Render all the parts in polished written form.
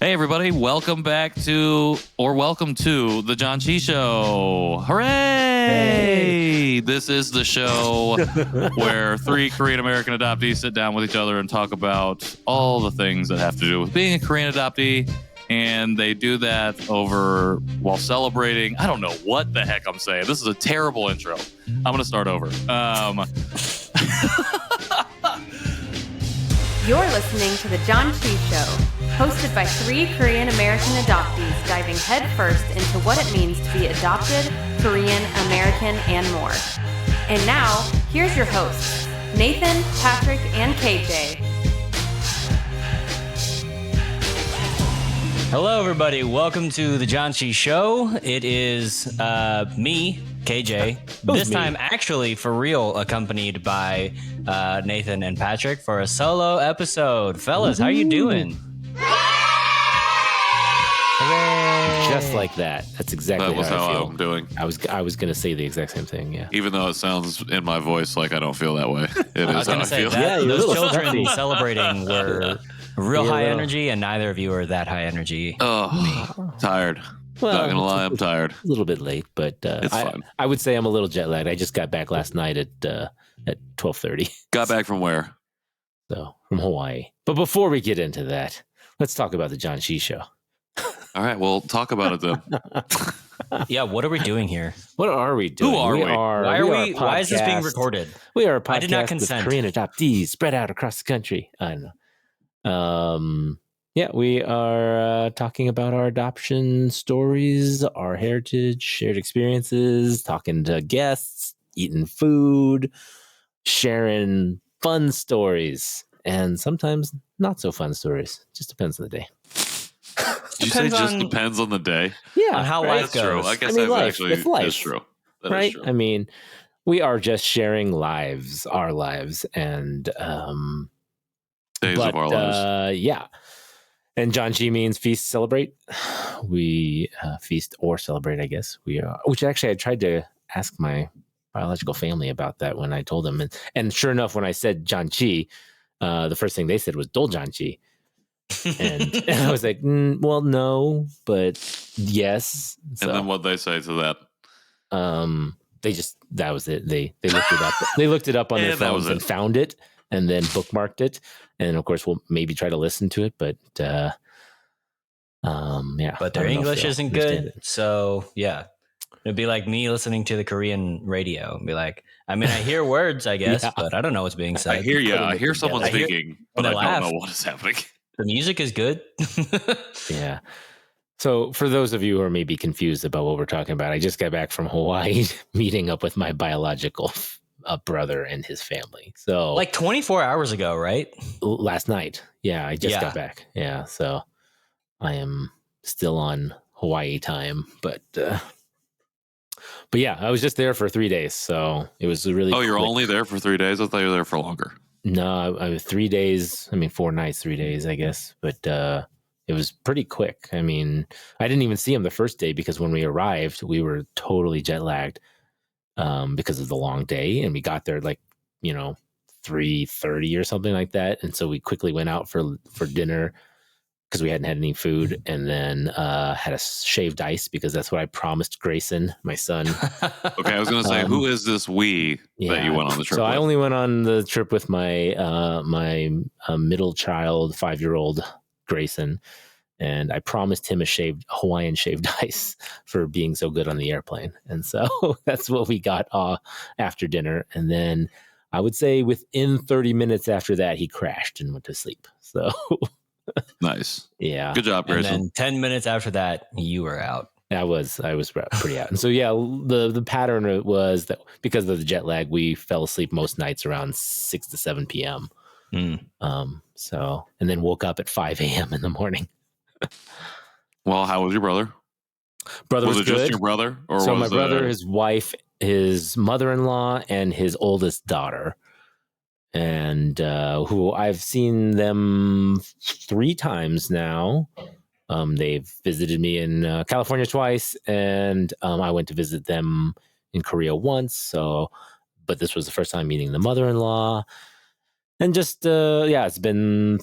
Hey, everybody. Welcome to the Janchi Show. Hooray! Hey. This is the show where three Korean American adoptees sit down with each other and talk about all the things that have to do with being a Korean adoptee. And they do that while celebrating. I don't know what the heck I'm saying. This is a terrible intro. I'm going to start over. You're listening to the Janchi Show, hosted by three Korean American adoptees diving headfirst into what it means to be adopted, Korean American, and more. And now, here's your hosts, Nathan, Patrick, and KJ. Hello, everybody. Welcome to the Janchi Show. It is me, KJ. This time, actually, for real, accompanied by Nathan and Patrick for a solo episode. Fellas, how you doing? Just like that. That's exactly how I feel. I'm doing. I was going to say the exact same thing. Yeah. Even though it sounds in my voice like I don't feel that way, it is how I feel. Those children celebrating were real high energy, and neither of you are that high energy. Oh, tired. Well, not gonna lie, I'm tired. A little bit late, but it's fine. I would say I'm a little jet lagged. I just got back last night at 12:30. Got back from where? So from Hawaii. But before we get into that, let's talk about the Janchi Show. All right, well, talk about it then. Yeah, what are we doing here? What are we doing? Who are we? Why is this being recorded? We are a podcast I did not consent. with Korean adoptees spread out across the country. I know. Yeah, we are talking about our adoption stories, our heritage, shared experiences, talking to guests, eating food, sharing fun stories, and sometimes not so fun stories. Just depends on the day. Did you say just depends on the day? Yeah, on how life goes. True. I guess it's life. Is true. That right? is true. I mean, we are just sharing our lives, and days of our lives. Yeah. And Janchi means feast, celebrate. We feast or celebrate, I guess. We are, which actually I tried to ask my biological family about that when I told them. And sure enough, when I said Janchi, the first thing they said was Dol Janchi. And I was like, well, no, but yes. So, and then what they say to that? That was it. They looked it up. They looked it up on their phones and found it, and then bookmarked it. And of course, we'll maybe try to listen to it, but yeah. But their English isn't good, so yeah, it'd be like me listening to the Korean radio. It'd be like, I mean, I hear words, I guess, but I don't know what's being said. I hear you. I hear someone speaking, but I don't know what is happening. The music is good. Yeah. So for those of you who are maybe confused about what we're talking about, I just got back from Hawaii meeting up with my biological brother and his family. So like 24 hours ago, right? Last night. Yeah, I just got back. Yeah, so I am still on Hawaii time, but yeah, I was just there for 3 days, so it was really. Oh, you're only there for 3 days? I thought you were there for longer. No, I was 3 days. I mean, 4 nights, 3 days, I guess, but it was pretty quick. I mean, I didn't even see him the first day because when we arrived, we were totally jet lagged. Because of the long day, and we got there like 3:30 or something like that, and so we quickly went out for dinner because we hadn't had any food, and then had a shaved ice because that's what I promised Grayson, my son. Okay, I was going to say, who is this we that you went on the trip? So with? I only went on the trip with my middle child, 5-year-old Grayson. And I promised him a Hawaiian shaved ice for being so good on the airplane. And so that's what we got after dinner. And then I would say within 30 minutes after that, he crashed and went to sleep. So nice. Yeah. Good job, Grayson. And then 10 minutes after that, you were out. I was pretty out. And so, yeah, the pattern was that because of the jet lag, we fell asleep most nights around 6 to 7 p.m. So, and then woke up at 5 a.m. in the morning. Well, how was your brother? Brother was it good. Just your brother? Or so my brother, his wife, his mother-in-law, and his oldest daughter, and who I've seen them 3 times now. They've visited me in California twice, and I went to visit them in Korea once. So, but this was the first time meeting the mother-in-law, and just it's been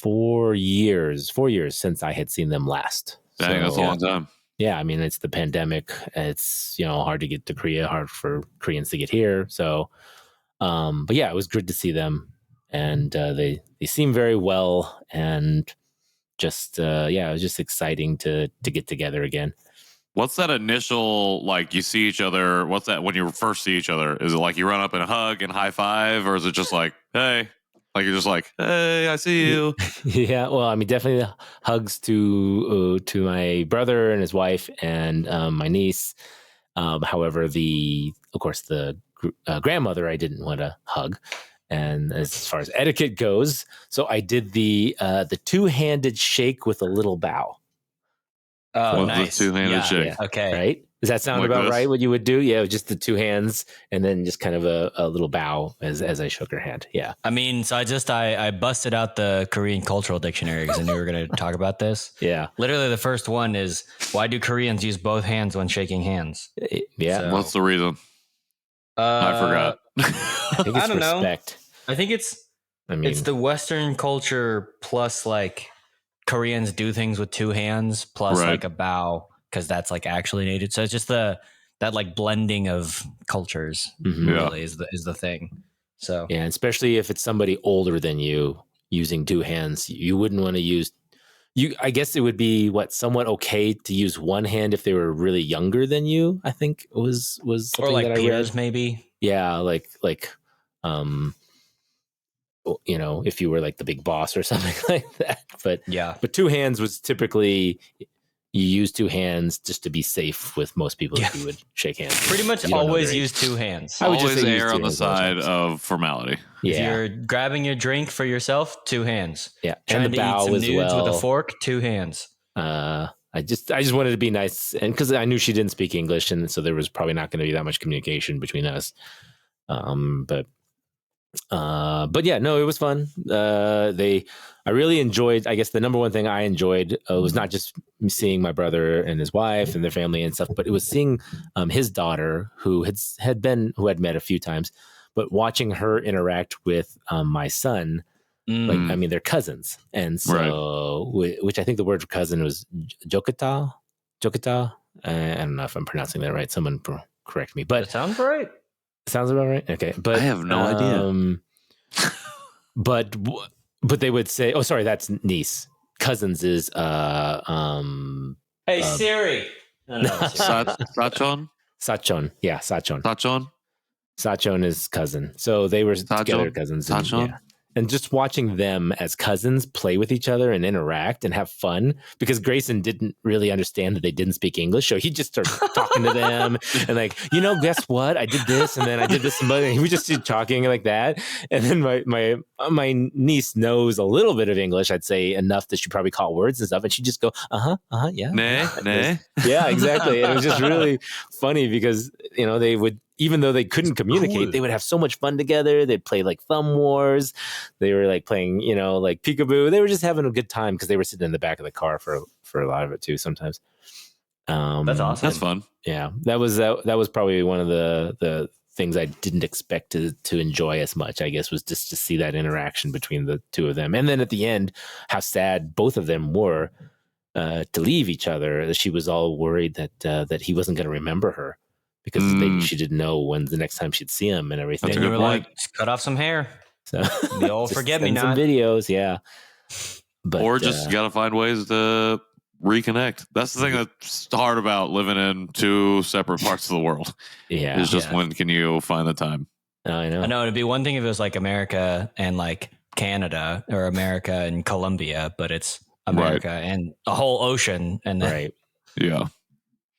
4 years since I had seen them last. Dang, that's a long time. Yeah, I mean, it's the pandemic. It's, hard to get to Korea, hard for Koreans to get here. So, but yeah, it was good to see them, and they seem very well, and just it was just exciting to get together again. What's that initial, like, you see each other? What's that when you first see each other? Is it like you run up and hug and high five, or is it just like, hey, like you're just like, hey, I see you? Yeah, well, I mean, definitely hugs to my brother and his wife and my niece. However, of course, the grandmother I didn't want to hug. And as far as etiquette goes, so I did the two-handed shake with a little bow. Oh, nice. The two-handed shake. Yeah. Okay. Right? Does that sound Like about this? right? What you would do? Yeah, just the two hands and then just kind of a little bow as I shook her hand. Yeah. I mean, so I busted out the Korean cultural dictionary because I knew we were going to talk about this. Yeah. Literally, the first one is, why do Koreans use both hands when shaking hands? Yeah. So- What's the reason? I forgot. I think it's I don't know. respect. I think it's the Western culture plus like Koreans do things with two hands plus Right. like a bow because that's like actually native. So it's just that like blending of cultures Mhm. Yeah. really is the thing. So Yeah, especially if it's somebody older than you using two hands, you wouldn't want to use. I guess it would be somewhat okay to use one hand if they were really younger than you. I think was something or like that I peers read. maybe. Yeah, like if you were like the big boss or something like that. But Yeah. two hands was typically you use two hands just to be safe with most people if you would shake hands. Pretty much You don't know always their age. use two hands. I would just Always say use err two on the hands all the side time. of formality. If Yeah, you're grabbing your drink for yourself, two hands. yeah, Trying and the to eat bow some as nudes well. with a fork, two hands. I just wanted to be nice, and because I knew she didn't speak English, and so there was probably not going to be that much communication between us. But yeah, no, it was fun. I really enjoyed. I guess the number one thing I enjoyed was not just seeing my brother and his wife and their family and stuff, but it was seeing his daughter who had met a few times, but watching her interact with my son. Like, I mean, they're cousins. And so, which I think the word for cousin was jokata. I don't know if I'm pronouncing that right. Someone correct me, but That sounds right. sounds about right. Okay. But I have no idea. But they would say, oh, sorry, that's niece. Cousins is, Hey Siri. No, Sachon? Sachon. Yeah. Sachon. Sachon? Sachon is cousin. So they were together cousins. And, Sachon? yeah. And just watching them as cousins play with each other and interact and have fun, because Grayson didn't really understand that they didn't speak English. So he just started talking to them and like, guess what? I did this and then I did this. And he would just keep talking like that. And then my niece knows a little bit of English. I'd say enough that she probably caught words and stuff. And she'd just go, yeah. Nah. Yeah, exactly. And it was just really funny because, they would, even though they couldn't communicate, they would have so much fun together. They'd play like thumb wars. They were like playing, like peekaboo. They were just having a good time because they were sitting in the back of the car for a lot of it too. Sometimes. That's awesome. That's fun. Yeah, that was probably one of the things I didn't expect to enjoy as much. I guess was just to see that interaction between the two of them, and then at the end, how sad both of them were to leave each other. She was all worried that he wasn't going to remember her. Because she didn't know when the next time she'd see him and everything. That's a And good you were point. like, just cut off some hair. So The old forget me send some not. videos, yeah. But Or just you got to find ways to reconnect. That's the thing that's hard about living in two separate parts of the world. yeah, It's just when can you find the time? I know. I know it'd be one thing if it was like America and like Canada or America and Colombia, but it's America and a whole ocean. And then, Right. Yeah.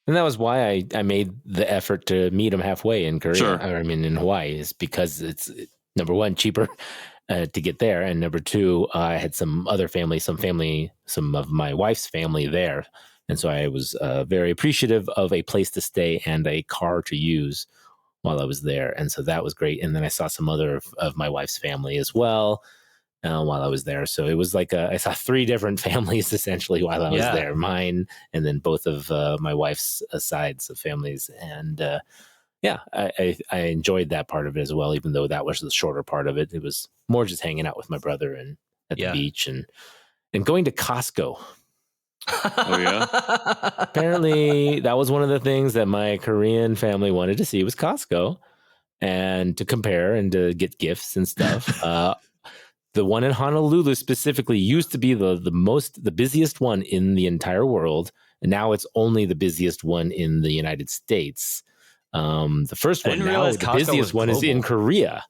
And that was why I made the effort to meet him halfway in Korea. Sure. I mean, in Hawaii, is because it's number one, cheaper to get there, and number two, I had some of my wife's family there, and so I was very appreciative of a place to stay and a car to use while I was there, and so that was great. And then I saw some other of my wife's family as well. While I was there. So it was like I saw three different families essentially while I was there, mine and then both of my wife's sides of families. And I enjoyed that part of it as well, even though that was the shorter part of it. It was more just hanging out with my brother and at the beach and and going to Costco. Oh yeah. Apparently, that was one of the things that my Korean family wanted to see was Costco, and to compare and to get gifts and stuff. The one in Honolulu specifically used to be the busiest one in the entire world, and now it's only the busiest one in the United States. The first one now, the busiest one is in Korea.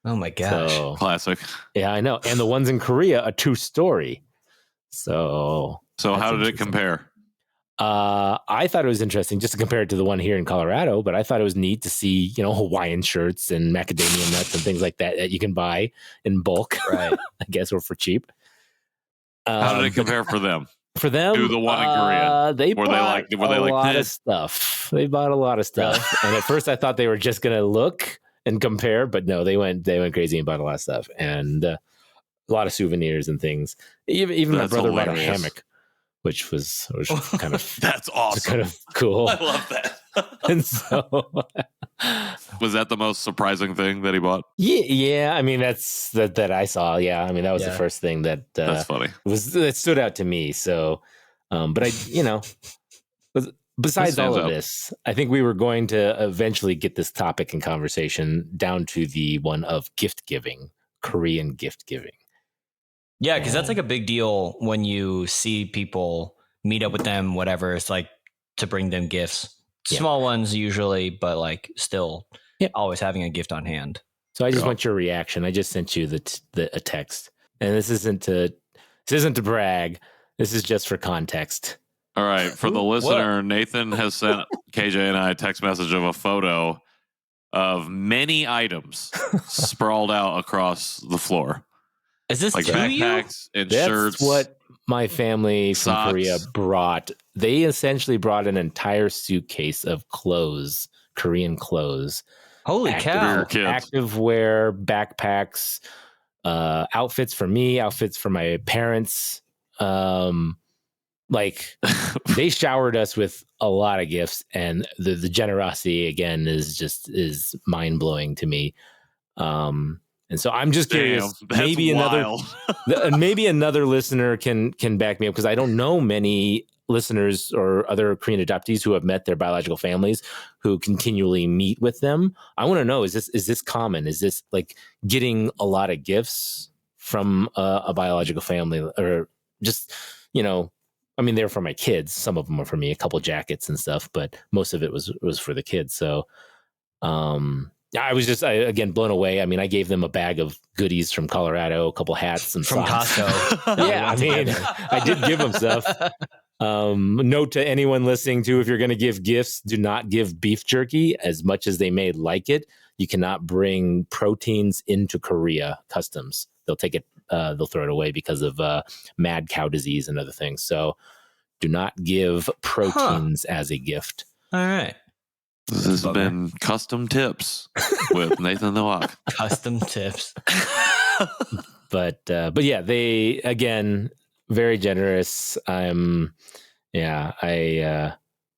Oh my gosh. So, Classic. yeah, I know. And the ones in Korea, a 2-story. So how did it compare? I thought it was interesting just to compare it to the one here in Colorado, but I thought it was neat to see, Hawaiian shirts and macadamia nuts and things like that you can buy in bulk, right? I guess, or for cheap. How did it compare for them? For them, to the one in Korea, they bought a lot of this? stuff. They bought a lot of stuff, and at first I thought they were just going to look and compare, but no, they went crazy and bought a lot of stuff and a lot of souvenirs and things. Even my brother bought a hammock, which was kind of that's awesome, kind of cool. I love that. And so, was that the most surprising thing that he bought? Yeah. I mean, that's that I saw. Yeah, I mean, that was the first thing that's funny. That stood out to me. So, but besides all of this, I think we were going to eventually get this topic and conversation down to the one of gift giving, Korean gift giving. Yeah, because that's like a big deal when you see people meet up with them, whatever. It's like to bring them gifts. Small ones usually, but like still always having a gift on hand. So I just want your reaction. I just sent you a text. And this isn't to brag. This is just for context. All right. For the listener, Nathan has sent KJ and I a text message of a photo of many items sprawled out across the floor. Is this like backpacks and That's shirts? What my family from socks. Korea brought. They essentially brought an entire suitcase of clothes, Korean clothes. Holy cow. Active wear, backpacks, outfits for me, outfits for my parents. Like they showered us with a lot of gifts, and the generosity again is mind blowing to me. And so I'm just curious. Maybe another listener can back me up, because I don't know many listeners or other Korean adoptees who have met their biological families who continually meet with them. I want to know, is this common? Is this like getting a lot of gifts from a biological family, or just, I mean, they're for my kids. Some of them are for me, a couple jackets and stuff, but most of it was for the kids. So, I was just again blown away. I mean, I gave them a bag of goodies from Colorado, a couple hats and from socks. Costco. Yeah, I mean, I did give them stuff. Note to anyone listening too: if you're going to give gifts, do not give beef jerky. As much as they may like it, you cannot bring proteins into Korea customs. They'll take it. They'll throw it away because of mad cow disease and other things. So, do not give proteins as a gift. All right. This has been Custom Tips with Nathan the Walk. Custom Tips. But yeah, they, again, very generous. I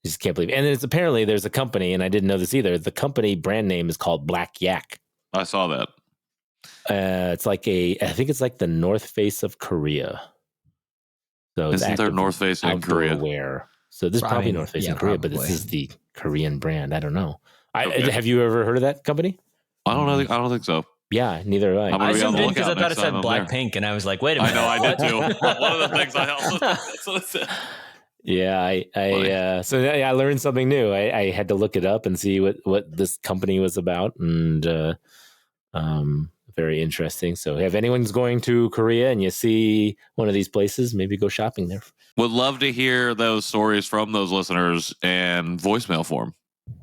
just can't believe it. And it's apparently there's a company, and I didn't know this either. The company brand name is called Black Yak. I saw that. It's like I think it's like the North Face of Korea. So isn't there North Face in Korea? Wear. So this is probably North Face in Korea, but this is the Korean brand. I don't know. Have you ever heard of that company? I don't know. I don't think so. Yeah, neither have I. I zoomed in because I thought it said Blackpink, and I was like, wait a minute. I know, I did too. One of the things I also that's what it said. Yeah, I learned something new. I had to look it up and see what this company was about, and very interesting. So if anyone's going to Korea and you see one of these places, maybe go shopping there. Would love to hear those stories from those listeners and voicemail form.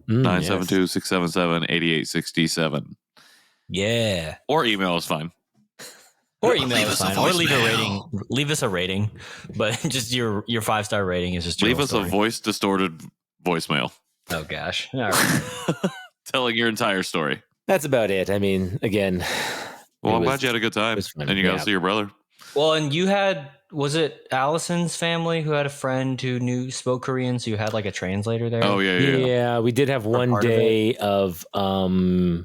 972-677-8867. Yeah. Or email is fine. Or email is fine. Or leave a rating. Leave us a rating. But just your 5-star rating is just leave us a voice distorted voicemail. Oh gosh. All right. Telling your entire story. That's about it. I mean, again. Well, I'm glad you had a good time. And you got to see your brother. Well, and you had, was it Allison's family who had a friend who spoke Korean, so you had like a translator there? Oh, yeah. Yeah, we did have one day of a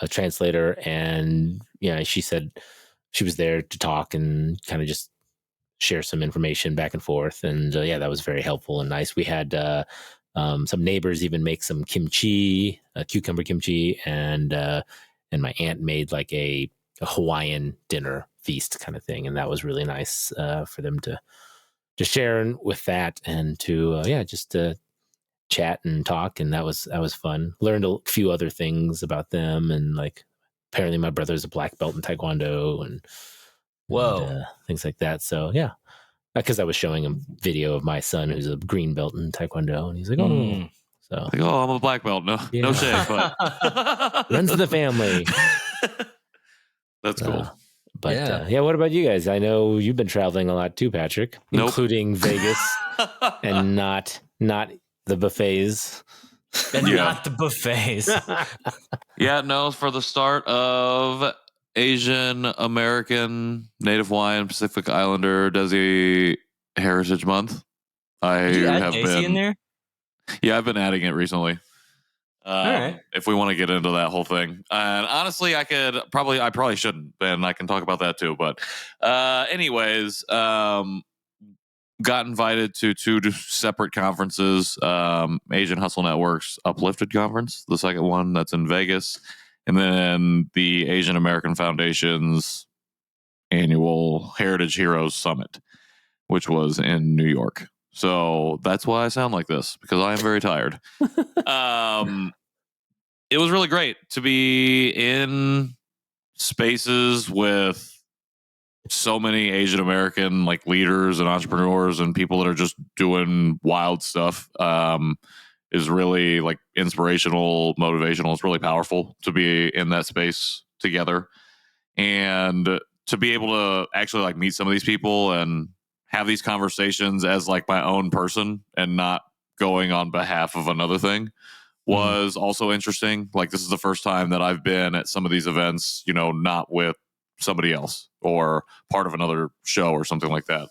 translator, and she said she was there to talk and kind of just share some information back and forth. And yeah, that was very helpful and nice. We had some neighbors even make some kimchi, cucumber kimchi, and my aunt made like a Hawaiian dinner feast kind of thing, and that was really nice for them to share with that, and to just to chat and talk, and that was fun. Learned a few other things about them, and like apparently my brother's a black belt in Taekwondo and things like that. So yeah, because I was showing him video of my son who's a green belt in Taekwondo, and he's like, oh, so like, oh, I'm a black belt. No shame, but runs in the family. That's cool. But what about you guys? I know you've been traveling a lot too, Patrick, including Vegas, and not the buffets. And not the buffets. For the start of Asian American Native Hawaiian Pacific Islander Desi Heritage Month. Did you add Desi in there? Yeah, I've been adding it recently. All right. If we want to get into that whole thing, and honestly, I probably shouldn't, and I can talk about that too. But, anyways, got invited to 2 separate conferences: Asian Hustle Network's Uplifted Conference, the second one that's in Vegas, and then the Asian American Foundation's annual Heritage Heroes Summit, which was in New York. So that's why I sound like this, because I am very tired. It was really great to be in spaces with so many Asian American like leaders and entrepreneurs and people that are just doing wild stuff. Is really like inspirational, motivational. It's really powerful to be in that space together, and to be able to actually like meet some of these people and have these conversations as like my own person and not going on behalf of another thing was also interesting. Like, this is the first time that I've been at some of these events, not with somebody else or part of another show or something like that.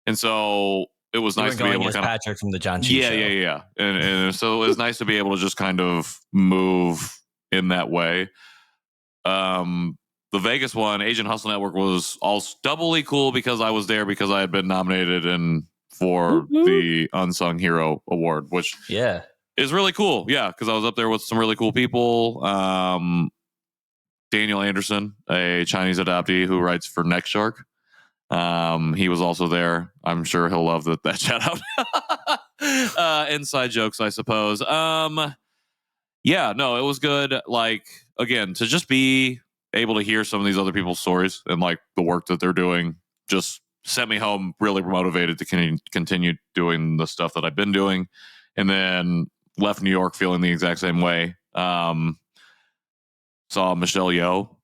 And so it was nice to be able to kind of Patrick from the Janchi Show. Yeah. And so it was nice to be able to just kind of move in that way. The Vegas one, Asian Hustle Network, was also doubly cool because I was there because I had been nominated for the Unsung Hero Award, which is really cool. Yeah, because I was up there with some really cool people. Daniel Anderson, a Chinese adoptee who writes for Next Shark. He was also there. I'm sure he'll love that shout out. Inside jokes, I suppose. It was good. Like, again, to just be able to hear some of these other people's stories and like the work that they're doing just sent me home really motivated to continue doing the stuff that I've been doing, and then left New York feeling the exact same way. Saw Michelle Yeoh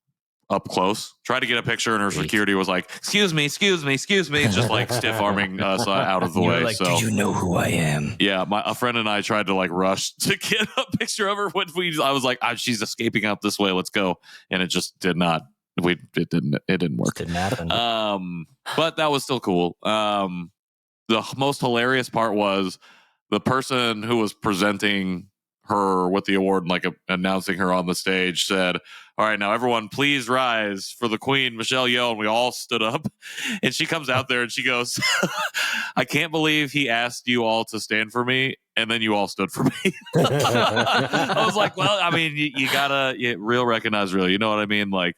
up close, tried to get a picture, and her security was like, excuse me, just like stiff arming us out of the way. Like, do you know who I am? Yeah, a friend and I tried to like rush to get a picture of her when I was like, she's escaping out this way, let's go, and it just did not. It didn't work. Didn't happen. But that was still cool. The most hilarious part was the person who was presenting her with the award and like announcing her on the stage said, all right, now everyone please rise for the Queen, Michelle Yeoh. And we all stood up, and she comes out there and she goes, I can't believe he asked you all to stand for me, and then you all stood for me. I was like, well, I mean, you gotta real recognize real, you know what I mean? Like,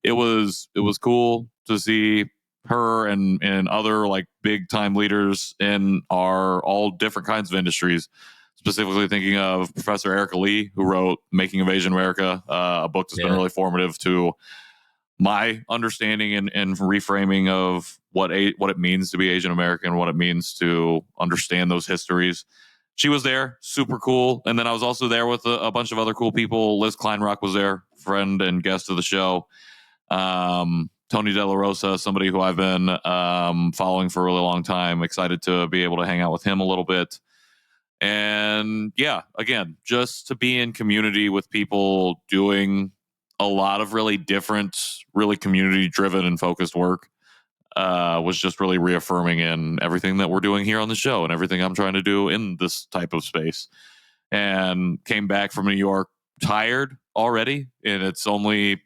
it was cool to see her and other like big time leaders in all different kinds of industries. Specifically thinking of Professor Erica Lee, who wrote Making of Asian America, a book that's been really formative to my understanding and reframing of what it means to be Asian American, what it means to understand those histories. She was there, super cool. And then I was also there with a bunch of other cool people. Liz Kleinrock was there, friend and guest of the show. Tony De La Rosa, somebody who I've been following for a really long time. Excited to be able to hang out with him a little bit. And again, just to be in community with people doing a lot of really different, really community driven and focused work was just really reaffirming in everything that we're doing here on the show and everything I'm trying to do in this type of space. And came back from New York tired already. And it's only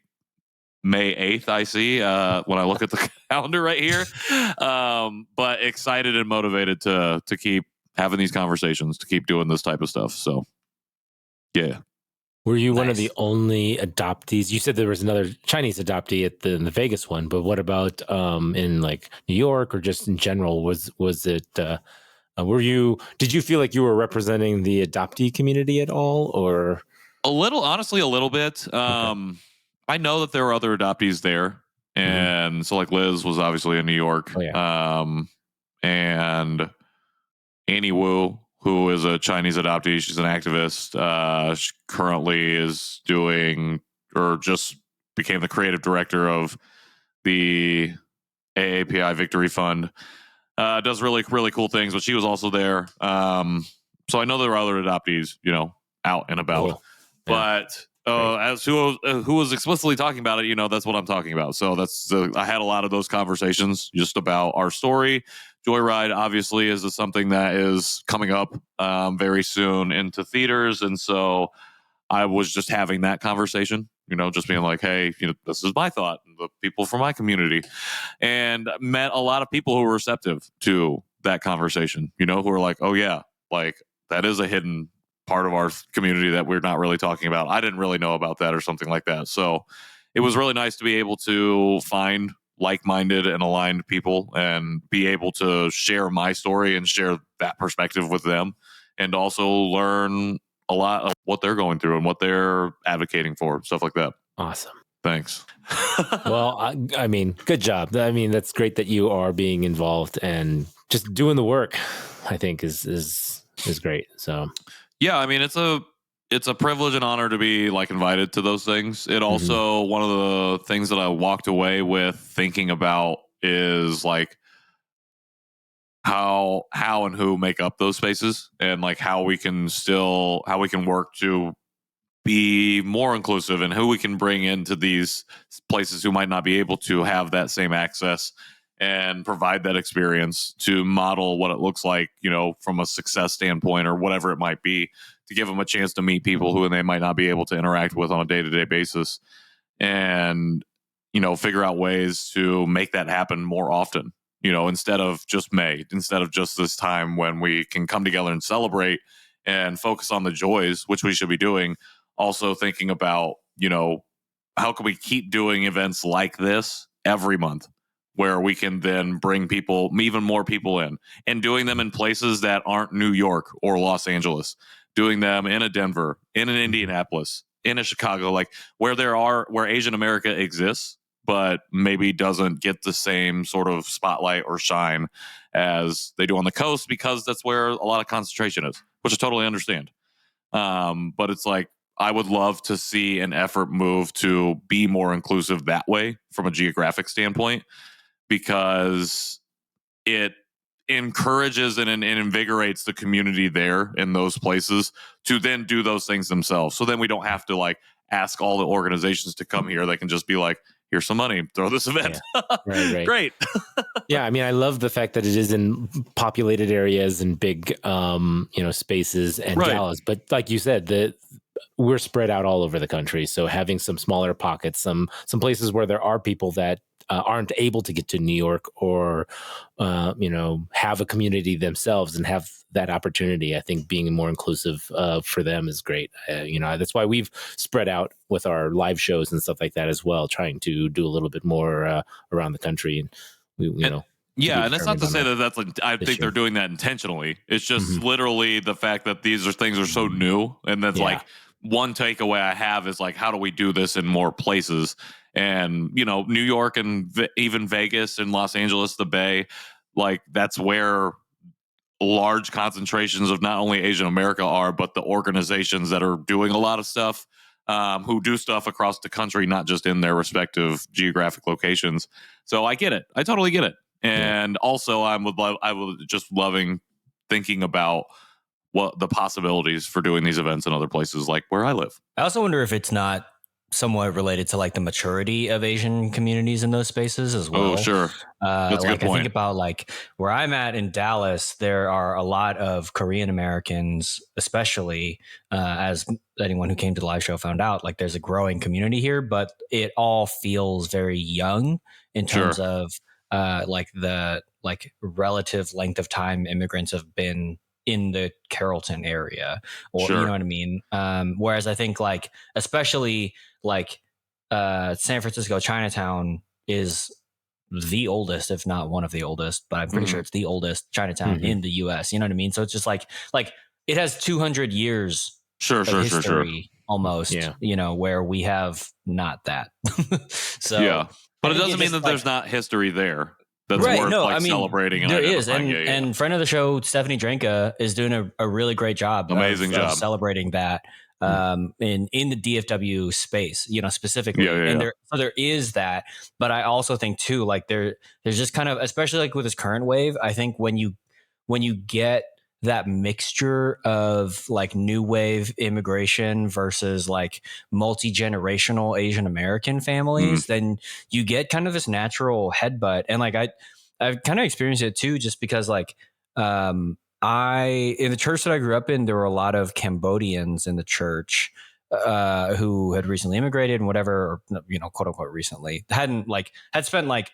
May 8th, I see, when I look at the calendar right here. But excited and motivated to keep having these conversations, to keep doing this type of stuff. So, yeah. Were you one of Nice. the only adoptees? You said there was another Chinese adoptee at the Vegas one, but what about in like New York or just in general? Was it? Did you feel like you were representing the adoptee community at all, or Honestly, a little bit. I know that there were other adoptees there, and so like Liz was obviously in New York. Oh, yeah. And Annie Wu, who is a Chinese adoptee, she's an activist. She currently is doing, or just became the creative director of the AAPI Victory Fund. Does really, really cool things, but she was also there. So I know there were other adoptees, out and about. Cool. Yeah. But as who was explicitly talking about it, that's what I'm talking about. So I had a lot of those conversations just about our story. Joyride obviously is something that is coming up very soon into theaters, and so I was just having that conversation, just being like, hey, this is my thought, the people from my community, and met a lot of people who were receptive to that conversation, who were like, oh yeah, like that is a hidden part of our community that we're not really talking about. I didn't really know about that or something like that. So it was really nice to be able to find like-minded and aligned people and be able to share my story and share that perspective with them, and also learn a lot of what they're going through and what they're advocating for, stuff like that. Awesome. Thanks. Well, I mean, good job. I mean, that's great that you are being involved and just doing the work, I think is great. So yeah, I mean, it's a privilege and honor to be like invited to those things. It also, one of the things that I walked away with thinking about is like how and who make up those spaces, and like how we can work to be more inclusive, and who we can bring into these places who might not be able to have that same access and provide that experience, to model what it looks like, from a success standpoint or whatever it might be, to give them a chance to meet people who they might not be able to interact with on a day-to-day basis, and, figure out ways to make that happen more often, instead of just this time when we can come together and celebrate and focus on the joys, which we should be doing. Also thinking about, how can we keep doing events like this every month, where we can then bring people, even more people in, and doing them in places that aren't New York or Los Angeles, doing them in a Denver, in an Indianapolis, in a Chicago, like where Asian America exists, but maybe doesn't get the same sort of spotlight or shine as they do on the coast, because that's where a lot of concentration is, which I totally understand. But it's like, I would love to see an effort move to be more inclusive that way from a geographic standpoint, because it encourages and invigorates the community there in those places to then do those things themselves. So then we don't have to like ask all the organizations to come here. They can just be like, here's some money, throw this event. Yeah. Right. Great. Yeah, I mean, I love the fact that it is in populated areas and big, spaces and galas. But like you said, we're spread out all over the country. So having some smaller pockets, some places where there are people that aren't able to get to New York or, have a community themselves and have that opportunity. I think being more inclusive for them is great. That's why we've spread out with our live shows and stuff like that as well, trying to do a little bit more around the country. And yeah, and that's not to say that that's like, I think they're doing that intentionally. It's just literally the fact that these things are so new, and that's like one takeaway I have is like, how do we do this in more places? And New York and even Vegas and Los Angeles, the Bay, like that's where large concentrations of not only Asian America are, but the organizations that are doing a lot of stuff, who do stuff across the country, not just in their respective geographic locations. So I get it. I totally get it. And also I was just loving thinking about what the possibilities for doing these events in other places, like where I live. I also wonder if it's not somewhat related to like the maturity of Asian communities in those spaces as well. Oh, sure. That's a Like good point. I think about like where I'm at in Dallas, there are a lot of Korean Americans, especially as anyone who came to the live show found out, like there's a growing community here, but it all feels very young in terms of like the like relative length of time immigrants have been in the Carrollton area, or you know what I mean. Whereas I think like especially like San Francisco Chinatown is the oldest, if not one of the oldest, but I'm pretty sure it's the oldest Chinatown in the US. You know what I mean? So it's just like it has 200 years of history almost, you know, where we have not that. So yeah, but it doesn't mean that there's not history there. That's worth celebrating. And there is, and friend of the show, Stephanie Drenka, is doing a really great job. Amazing job celebrating that in the DFW space, you know, specifically. There is that, but I also think too, like there's just kind of, especially like with this current wave, I think when you get that mixture of like new wave immigration versus like multi-generational Asian American families, then you get kind of this natural headbutt. And like I've kind of experienced it too, just because like in the church that I grew up in, there were a lot of Cambodians in the church who had recently immigrated and whatever, or, you know, quote unquote recently, had spent like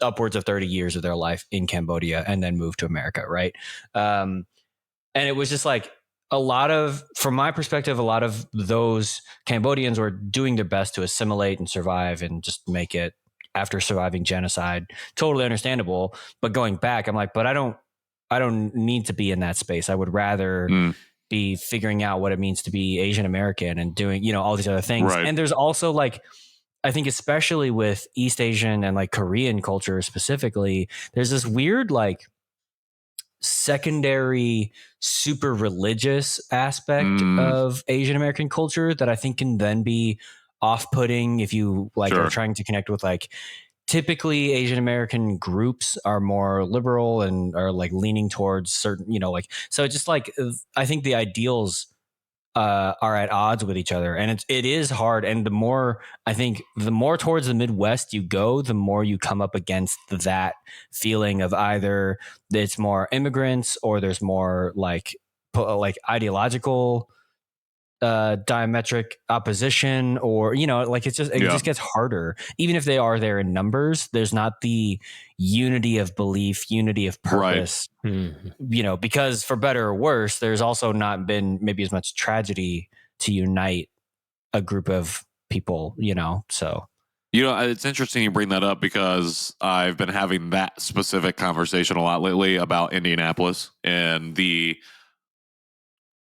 upwards of 30 years of their life in Cambodia and then moved to America, right? And it was just like from my perspective, a lot of those Cambodians were doing their best to assimilate and survive and just make it after surviving genocide. Totally understandable. But going back, I'm like, but I don't need to be in that space. I would rather be figuring out what it means to be Asian American and doing, you know, all these other things. Right. And there's also like, I think especially with East Asian and like Korean culture specifically, there's this weird like secondary super religious aspect of Asian American culture that I think can then be off-putting if you like are trying to connect with like typically Asian American groups are more liberal and are like leaning towards certain, you know, like, so it's just like I think the ideals are at odds with each other, and it is hard. And the more towards the Midwest you go, the more you come up against that feeling of either it's more immigrants or there's more like ideological diametric opposition, or you know, like it just gets harder. Even if they are there in numbers, there's not the unity of belief, unity of purpose, you know, because for better or worse, there's also not been maybe as much tragedy to unite a group of people, you know. So you know, it's interesting you bring that up because I've been having that specific conversation a lot lately about Indianapolis and the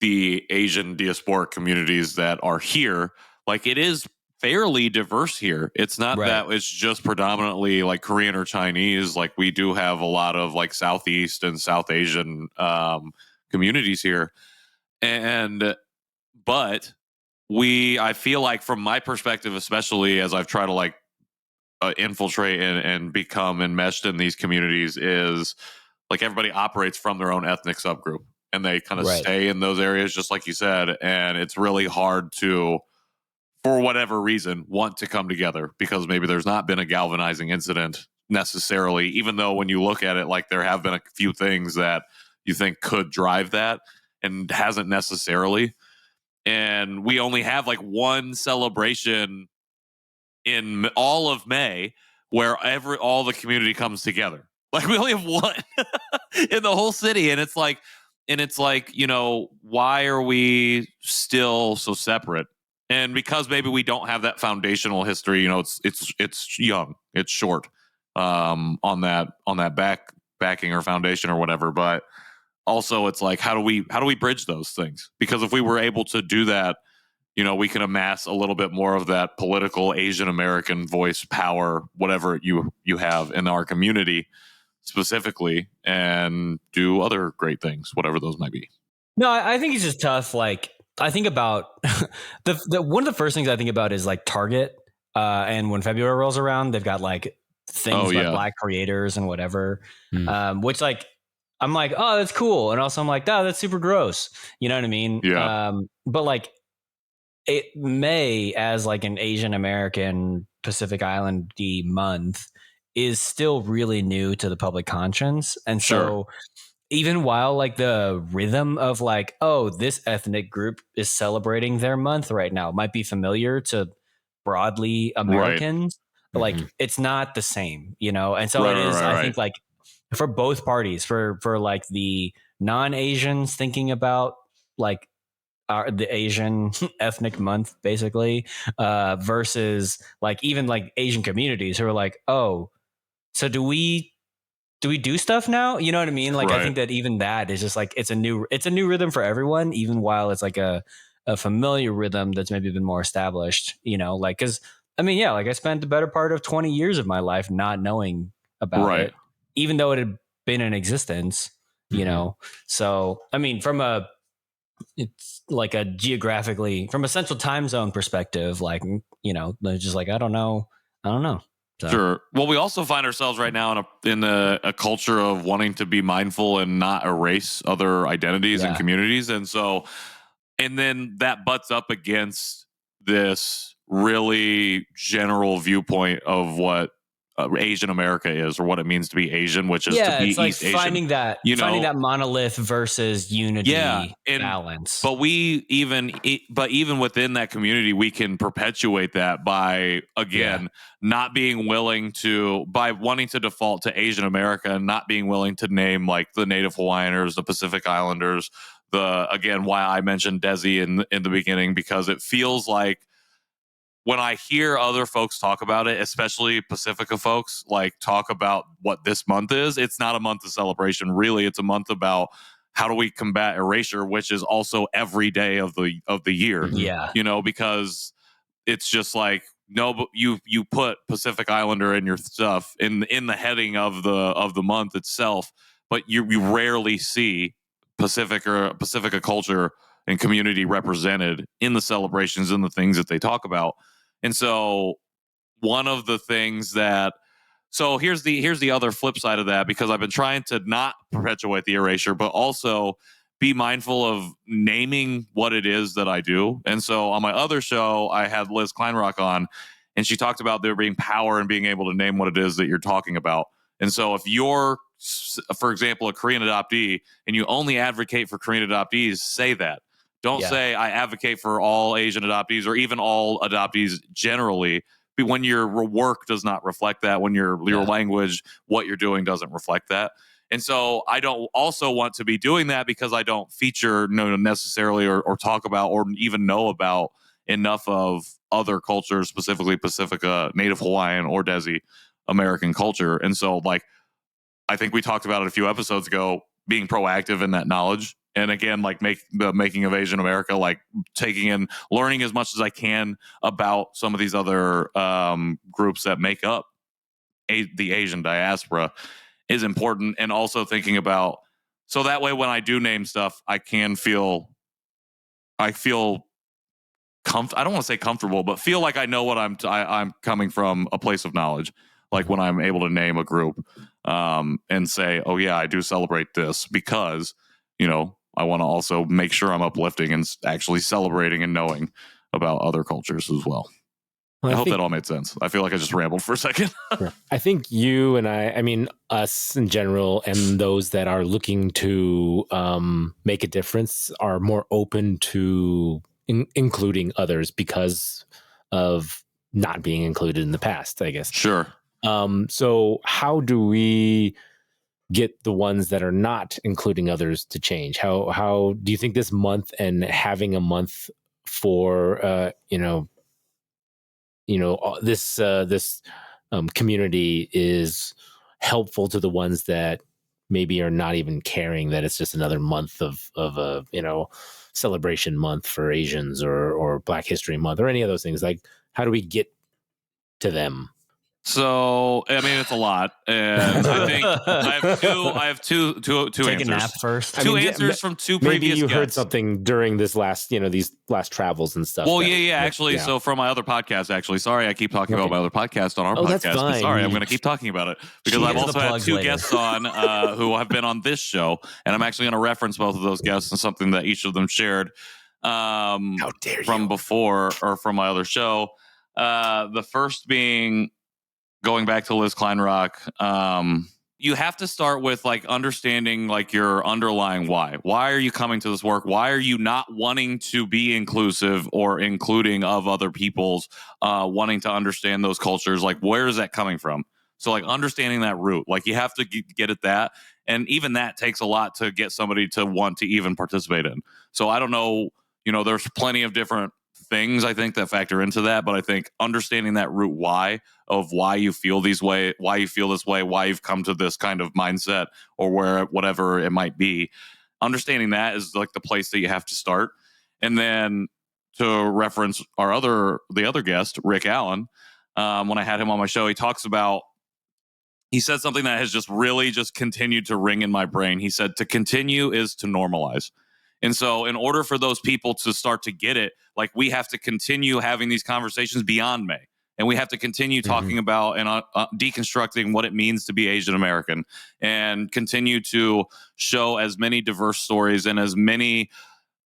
Asian diasporic communities that are here. Like it is fairly diverse here. It's not that it's just predominantly like Korean or Chinese. Like we do have a lot of like Southeast and South Asian communities here. But I feel like from my perspective, especially as I've tried to like infiltrate and become enmeshed in these communities, is like everybody operates from their own ethnic subgroup. And they kind of stay in those areas, just like you said. And it's really hard to, for whatever reason, want to come together because maybe there's not been a galvanizing incident necessarily, even though when you look at it, like there have been a few things that you think could drive that and hasn't necessarily. And we only have like one celebration in all of May where all the community comes together. Like we only have one in the whole city. And it's like, you know, why are we still so separate? And because maybe we don't have that foundational history, you know, it's young, it's short on that backing or foundation or whatever. But also it's like, how do we bridge those things? Because if we were able to do that, you know, we can amass a little bit more of that political Asian American voice, power, whatever you have in our community specifically, and do other great things, whatever those might be. No, I think it's just tough. Like I think about the one of the first things I think about is like Target. And when February rolls around, they've got like things like Black creators and whatever, which like, I'm like, oh, that's cool. And also I'm like, oh, that's super gross. You know what I mean? Yeah. But like, May as like an Asian American Pacific Islandy month is still really new to the public conscience. And so even while like the rhythm of like, oh, this ethnic group is celebrating their month right now might be familiar to broadly Americans, like it's not the same, you know? And so it is, I think like for both parties, for like the non-Asians thinking about like the Asian ethnic month basically, versus like even like Asian communities who are like, oh, so do we do stuff now? You know what I mean? Like I think that even that is just like it's a new rhythm for everyone, even while it's like a familiar rhythm that's maybe been more established, you know, like because I mean, yeah, like I spent the better part of 20 years of my life not knowing about it, even though it had been in existence, you know. So I mean, it's like a geographically from a central time zone perspective, like, you know, they're just like, I don't know. So. Sure. Well, we also find ourselves right now in a culture of wanting to be mindful and not erase other identities and communities. And so, and then that butts up against this really general viewpoint of what Asian America is, or what it means to be Asian, which is to be it's like East Asian. Finding that monolith versus unity balance. But even within that community, we can perpetuate that by not being willing to, by wanting to default to Asian America and not being willing to name like the Native Hawaiianers, the Pacific Islanders, why I mentioned Desi in the beginning, because it feels like when I hear other folks talk about it, especially Pacifica folks, like talk about what this month is, it's not a month of celebration. Really, it's a month about how do we combat erasure, which is also every day of the year. Yeah, you know, because it's just like, no, but you put Pacific Islander in your stuff in the heading of the month itself, but you rarely see Pacifica culture and community represented in the celebrations and the things that they talk about. And so one of the things so here's the other flip side of that, because I've been trying to not perpetuate the erasure, but also be mindful of naming what it is that I do. And so on my other show, I had Liz Kleinrock on, and she talked about there being power in being able to name what it is that you're talking about. And so if you're, for example, a Korean adoptee and you only advocate for Korean adoptees, say that. Don't say I advocate for all Asian adoptees or even all adoptees generally, when your work does not reflect that, when your language, what you're doing doesn't reflect that. And so I don't also want to be doing that because I don't feature necessarily or talk about or even know about enough of other cultures, specifically Pacifica, Native Hawaiian, or Desi American culture. And so like, I think we talked about it a few episodes ago, being proactive in that knowledge. And again, like the making of Asian America, like taking in, learning as much as I can about some of these other groups that make up the Asian diaspora is important. And also thinking about, so that way when I do name stuff, I feel I don't want to say comfortable, but feel like I know what I'm coming from a place of knowledge. Like when I'm able to name a group and say, oh yeah, I do celebrate this because, you know, I want to also make sure I'm uplifting and actually celebrating and knowing about other cultures as well. I hope that all made sense. I feel like I just rambled for a second. I think you and I mean, us in general, and those that are looking to make a difference are more open to including others because of not being included in the past, I guess. Sure. So how do we get the ones that are not including others to change? How do you think this month and having a month for this community is helpful to the ones that maybe are not even caring that it's just another month of a celebration month for Asians or Black History Month or any of those things? Like, how do we get to them? So, I mean, it's a lot, and I think I have two Take answers. A nap first. Two answers from two previous Maybe you guests. heard something during this last, these last travels and stuff. Well, actually. So from my other podcast, actually, sorry, I keep talking about my other podcast on our podcast. That's fine. But sorry, I'm going to keep talking about it because I've also had two guests on who have been on this show, and I'm actually going to reference both of those guests and something that each of them shared. How dare from you? before or from my other show. The first being going back to Liz Kleinrock. You have to start with like understanding like your underlying why. Why are you coming to this work? Why are you not wanting to be inclusive or including of other people's, wanting to understand those cultures? Like, where is that coming from? So like understanding that root, like you have to get at that. And even that takes a lot to get somebody to want to even participate in. So I don't know, there's plenty of different things I think that factor into that, but I think understanding that root why of why you feel this way, why you've come to this kind of mindset or whatever it might be, understanding that is like the place that you have to start. And then to reference the other guest, Rick Allen, when I had him on my show, he said something that has just really just continued to ring in my brain. He said, to continue is to normalize. And so in order for those people to start to get it, like we have to continue having these conversations beyond May. And we have to continue talking about and deconstructing what it means to be Asian American and continue to show as many diverse stories and as many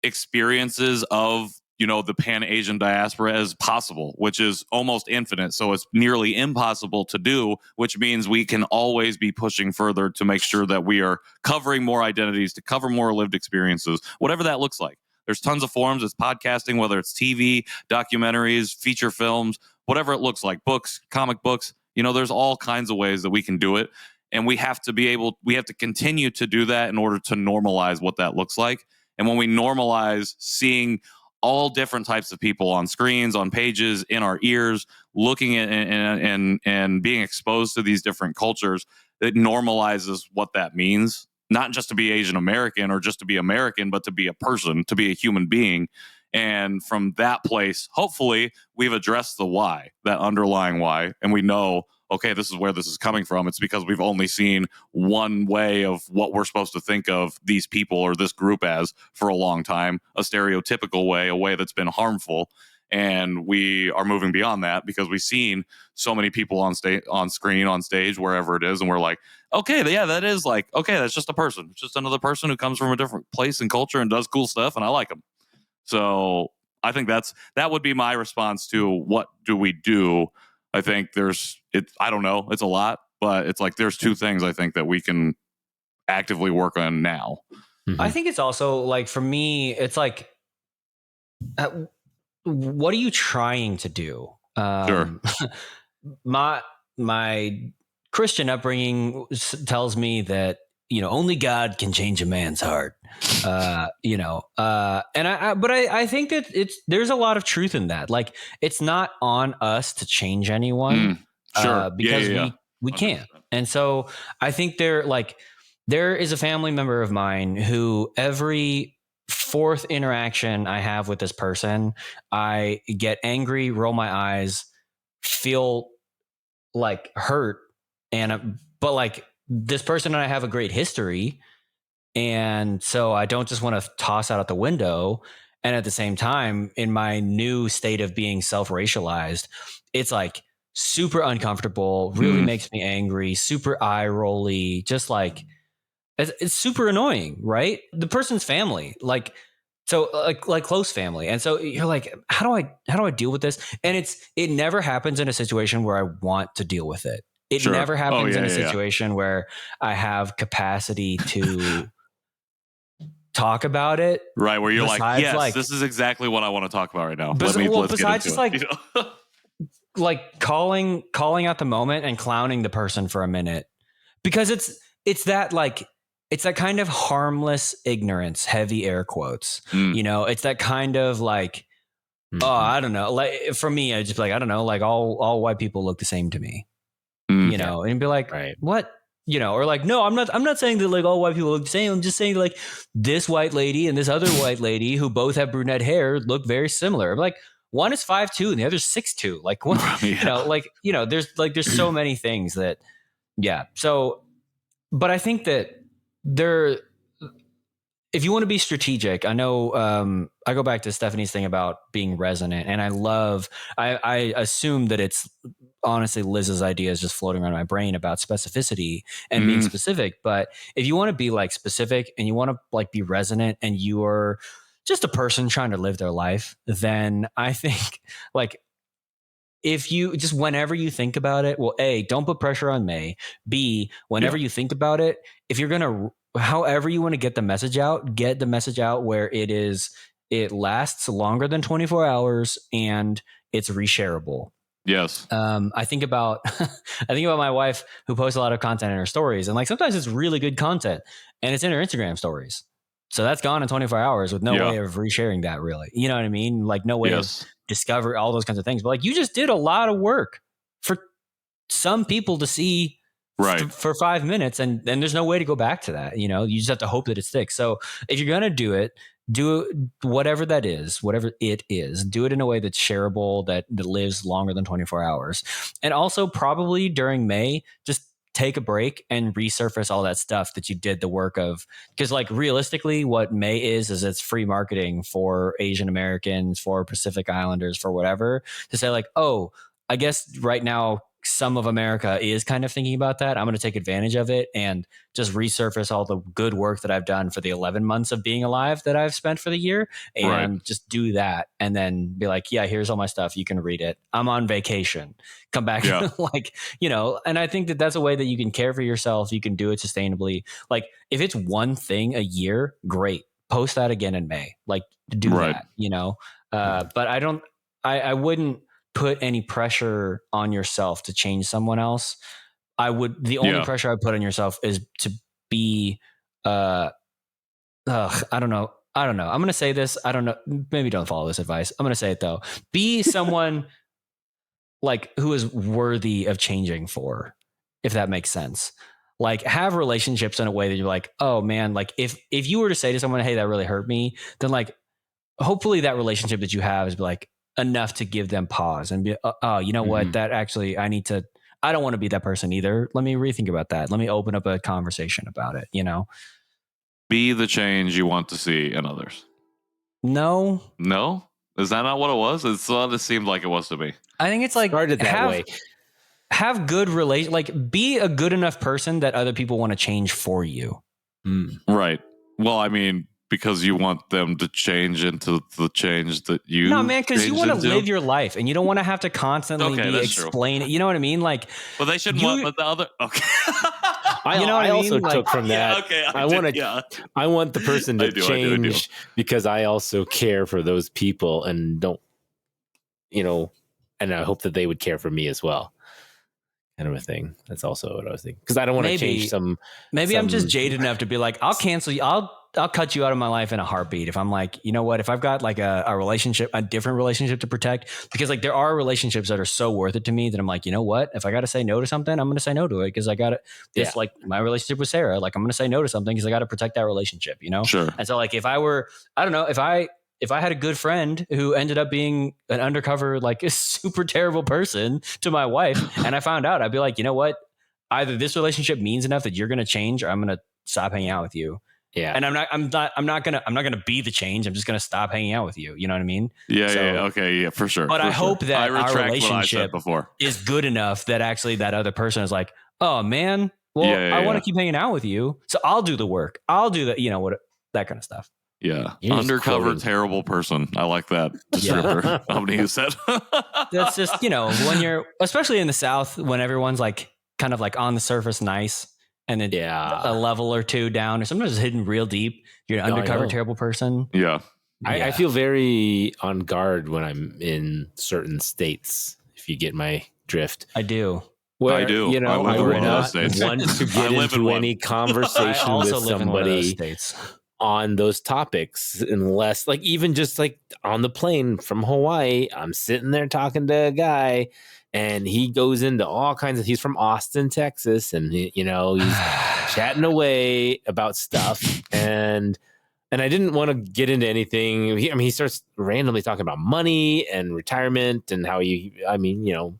experiences of the Pan-Asian diaspora as possible, which is almost infinite. So it's nearly impossible to do, which means we can always be pushing further to make sure that we are covering more identities, to cover more lived experiences, whatever that looks like. There's tons of forms. It's podcasting, whether it's TV, documentaries, feature films, whatever it looks like, books, comic books. There's all kinds of ways that we can do it. And we have to continue to do that in order to normalize what that looks like. And when we normalize seeing all different types of people on screens, on pages, in our ears, looking at and being exposed to these different cultures, it normalizes what that means, not just to be Asian American or just to be American, but to be a person, to be a human being. And from that place, hopefully we've addressed the why, that underlying why, and we know, okay, this is where this is coming from. It's because we've only seen one way of what we're supposed to think of these people or this group as for a long time, a stereotypical way, a way that's been harmful. And we are moving beyond that because we've seen so many people on screen, on stage, wherever it is. And we're like, okay, yeah, that is like, okay, that's just a person. It's just another person who comes from a different place and culture and does cool stuff. And I like them. So I think that would be my response to what do we do? I think I don't know, it's a lot, but it's like there's two things I think that we can actively work on now. I think it's also like, for me, it's like, what are you trying to do? Sure. My Christian upbringing tells me that, only God can change a man's heart. But I think that there's a lot of truth in that. Like, it's not on us to change anyone. Sure. Because we can't. And so I think there is a family member of mine who every fourth interaction I have with this person, I get angry, roll my eyes, feel like hurt. But like, this person and I have a great history. And so I don't just want to toss out the window. And at the same time, in my new state of being self-racialized, it's like super uncomfortable, really makes me angry, super eye rolly, just like it's super annoying, right? The person's family, like close family. And so you're like, how do I deal with this? And it never happens in a situation where I want to deal with it. It never happens in a situation where I have capacity to talk about it. Right. Where you're like, yes, this is exactly what I want to talk about right now. Let's get into it. Like calling out the moment and clowning the person for a minute, because it's that kind of harmless ignorance, heavy air quotes, it's that kind of like, oh, I don't know. Like for me, I just like, I don't know, like all white people look the same to me. And be like, right. What, or like, no, I'm not saying that like all white people look the same. I'm just saying like this white lady and this other white lady who both have brunette hair look very similar. I'm like, one is 5'2" and the other's 6'2". Like what, there's so many things that, yeah. So, but I think that if you want to be strategic, I know, I go back to Stephanie's thing about being resonant, and I assume that it's honestly Liz's ideas just floating around my brain about specificity and being specific. But if you want to be like specific and you want to like be resonant and you are just a person trying to live their life, then I think like if you just whenever you think about it, well, A, don't put pressure on May. B, whenever you think about it, if you're gonna however you want to get the message out where it lasts longer than 24 hours and it's reshareable. Yes. I think about my wife who posts a lot of content in her stories, and like sometimes it's really good content and it's in her Instagram stories. So that's gone in 24 hours with no way of resharing that, really. You know what I mean? Like no way of discover all those kinds of things. But like you just did a lot of work for some people to see for 5 minutes, and there's no way to go back to that. You know, you just have to hope that it sticks. So if you're gonna do it whatever it is, do it in a way that's shareable, that lives longer than 24 hours. And also probably during May, just take a break and resurface all that stuff that you did the work of. Because like realistically, what May is it's free marketing for Asian Americans, for Pacific Islanders, for whatever, to say like, oh, I guess right now some of America is kind of thinking about that. I'm going to take advantage of it and just resurface all the good work that I've done for the 11 months of being alive that I've spent for the year, and just do that. And then be like, yeah, here's all my stuff. You can read it. I'm on vacation. Come back. Like, you know, and I think that that's a way that you can care for yourself. You can do it sustainably. Like if it's one thing a year, great. Post that again in May. Like do that, you know? But I wouldn't put any pressure on yourself to change someone else. The only pressure I put on yourself is to be, I don't know. I'm going to say this. I don't know. Maybe don't follow this advice. I'm going to say it though. Be someone like who is worthy of changing for, if that makes sense. Like have relationships in a way that you're like, oh man, like if you were to say to someone, hey, that really hurt me, then like, hopefully that relationship that you have is like, enough to give them pause and be, oh, you know what? That actually, I don't want to be that person either. Let me rethink about that. Let me open up a conversation about it. You know, be the change you want to see in others. No, is that not what it was? It seemed like it was to me. I think it's like started that way. Have good relation, like be a good enough person that other people want to change for you. Right. Well, I mean, because you want them to change into the change that you. No, man, because you want to live your life and you don't want to have to constantly be explaining it. You know what I mean? like, well, they shouldn't want the other. Okay. I also took from that. I want the person to change because I also care for those people and don't, you know, and I hope that they would care for me as well. Kind of a thing. That's also what I was thinking. Because I don't want to change some. Maybe I'm just jaded enough to be like, I'll cancel you. I'll cut you out of my life in a heartbeat. If I'm like, you know what, if I've got like a relationship, a different relationship to protect, because like there are relationships that are so worth it to me that I'm like, you know what, if I got to say no to something, I'm going to say no to it. Cause I got it. It's like my relationship with Sarah, like I'm going to say no to something cause I got to protect that relationship, you know? Sure. And so like, if I were, I don't know, if I had a good friend who ended up being an undercover, like a super terrible person to my wife, and I found out, I'd be like, you know what, either this relationship means enough that you're going to change, or I'm going to stop hanging out with you. Yeah. And I'm not gonna be the change. I'm just gonna stop hanging out with you. You know what I mean? Yeah. Okay. Yeah, for sure. But I hope that our relationship is good enough that actually that other person is like, oh man, well, I want to keep hanging out with you. So I'll do the work. I'll do that. You know what? That kind of stuff. Yeah. Undercover terrible person. I like that descriptor. Somebody who said that's just, you know, when you're, especially in the South, when everyone's like kind of like on the surface nice, and then a level or two down, or sometimes it's hidden real deep. You're an undercover terrible person. Yeah. I feel very on guard when I'm in certain states, if you get my drift. I do. Where, I do. You know, I would not want to get into any I conversation also with live in one of those somebody states. on those topics, unless like even just like on the plane from Hawaii, I'm sitting there talking to a guy and he goes into all kinds of, he's from Austin, Texas, and he, you know, he's chatting away about stuff, and I didn't want to get into anything. He starts randomly talking about money and retirement and how you know,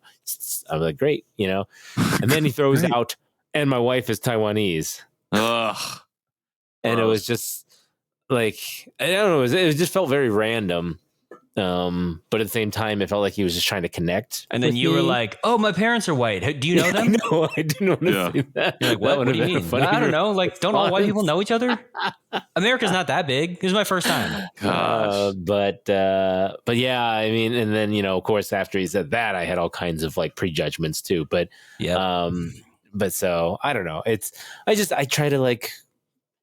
I'm like, great, you know, and then he throws out, and my wife is Taiwanese. Ugh. And it was just like, I don't know, it just felt very random. But at the same time, it felt like he was just trying to connect. And then you were like, "Oh, my parents are white. Do you know them?" No, I didn't want to say that. You're like, what do you mean? I don't know. Like, don't all white people know each other? America's not that big. This is my first time. But yeah, I mean, and then, of course, after he said that, I had all kinds of like prejudgments too. But but so I don't know. I try to like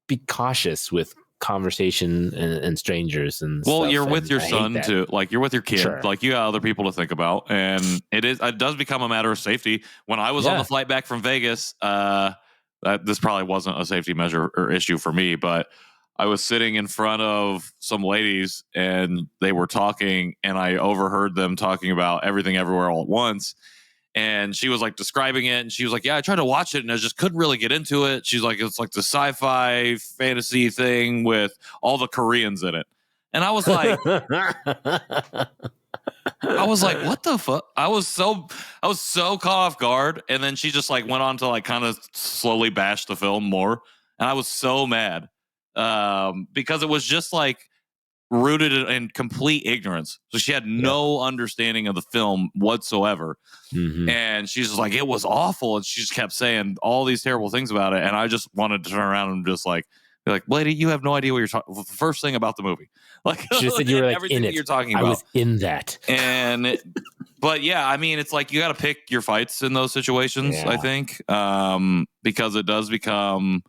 be cautious with conversation and strangers and stuff. You're with your son too, like you're with your kid, Sure. like you got other people to think about, and it does become a matter of safety. When I was on the flight back from Vegas, this probably wasn't a safety measure or issue for me, but I was sitting in front of some ladies and they were talking, and I overheard them talking about Everything Everywhere All at Once. And she was like describing it, and she was like, "Yeah, I tried to watch it, and I just couldn't really get into it." She's like, "It's like the sci-fi fantasy thing with all the Koreans in it." And I was like, "What the fuck?" I was so caught off guard. And then she just like went on to like kind of slowly bash the film more, and I was so mad because it was just like rooted in complete ignorance. So she had no understanding of the film whatsoever. Mm-hmm. And she's just like, "It was awful." And she just kept saying all these terrible things about it. And I just wanted to turn around and just like, be like, "Lady, you have no idea what you're talking. The first thing about the movie." Like, she just said you were like everything in that it. You're talking about. I was in that. But yeah, I mean, it's like you got to pick your fights in those situations, I think, because it does become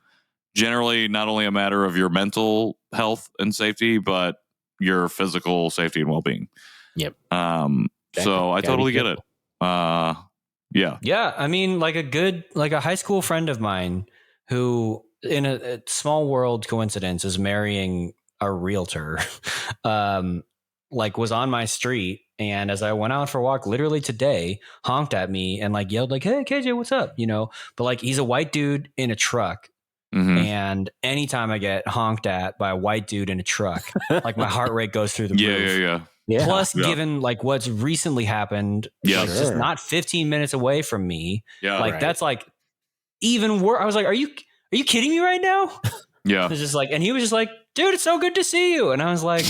generally not only a matter of your mental health and safety, but your physical safety and well-being. Yep. So I totally get it. Yeah. I mean, like a high school friend of mine who, in a small world coincidence, is marrying a realtor, like was on my street. And as I went out for a walk, literally today, honked at me and like yelled like, "Hey, KJ, what's up?" But like, he's a white dude in a truck. Mm-hmm. And anytime I get honked at by a white dude in a truck, like my heart rate goes through the roof. Yeah. Plus, given like what's recently happened, like just not 15 minutes away from me. Yeah, like that's like even worse. I was like, "Are you kidding me right now?" Yeah. It's just like, and he was just like, "Dude, it's so good to see you." And I was like,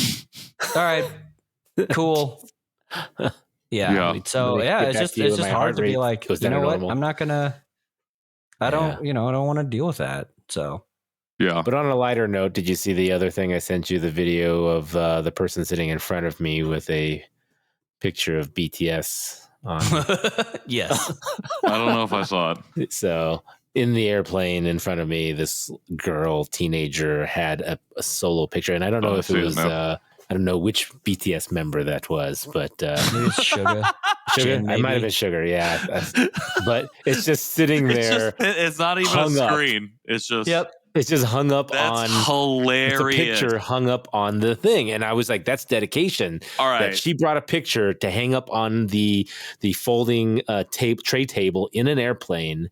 "All right, cool." Yeah. So it's just hard to be like, you know what? I'm not gonna. I don't want to deal with that. So, yeah. But on a lighter note, did you see the other thing I sent you? The video of the person sitting in front of me with a picture of BTS on. Yes. I don't know if I saw it. So in the airplane in front of me, this girl, teenager, had a solo picture. And I don't know if it was, I don't know which BTS member that was, but maybe it's Sugar. Sugar? It might have been Sugar, yeah. But it's just sitting there. It's not even a screen. It's just. Yep. It's just hung up on. That's hilarious. It's a picture hung up on the thing. And I was like, that's dedication. All right. That she brought a picture to hang up on the folding tray table in an airplane.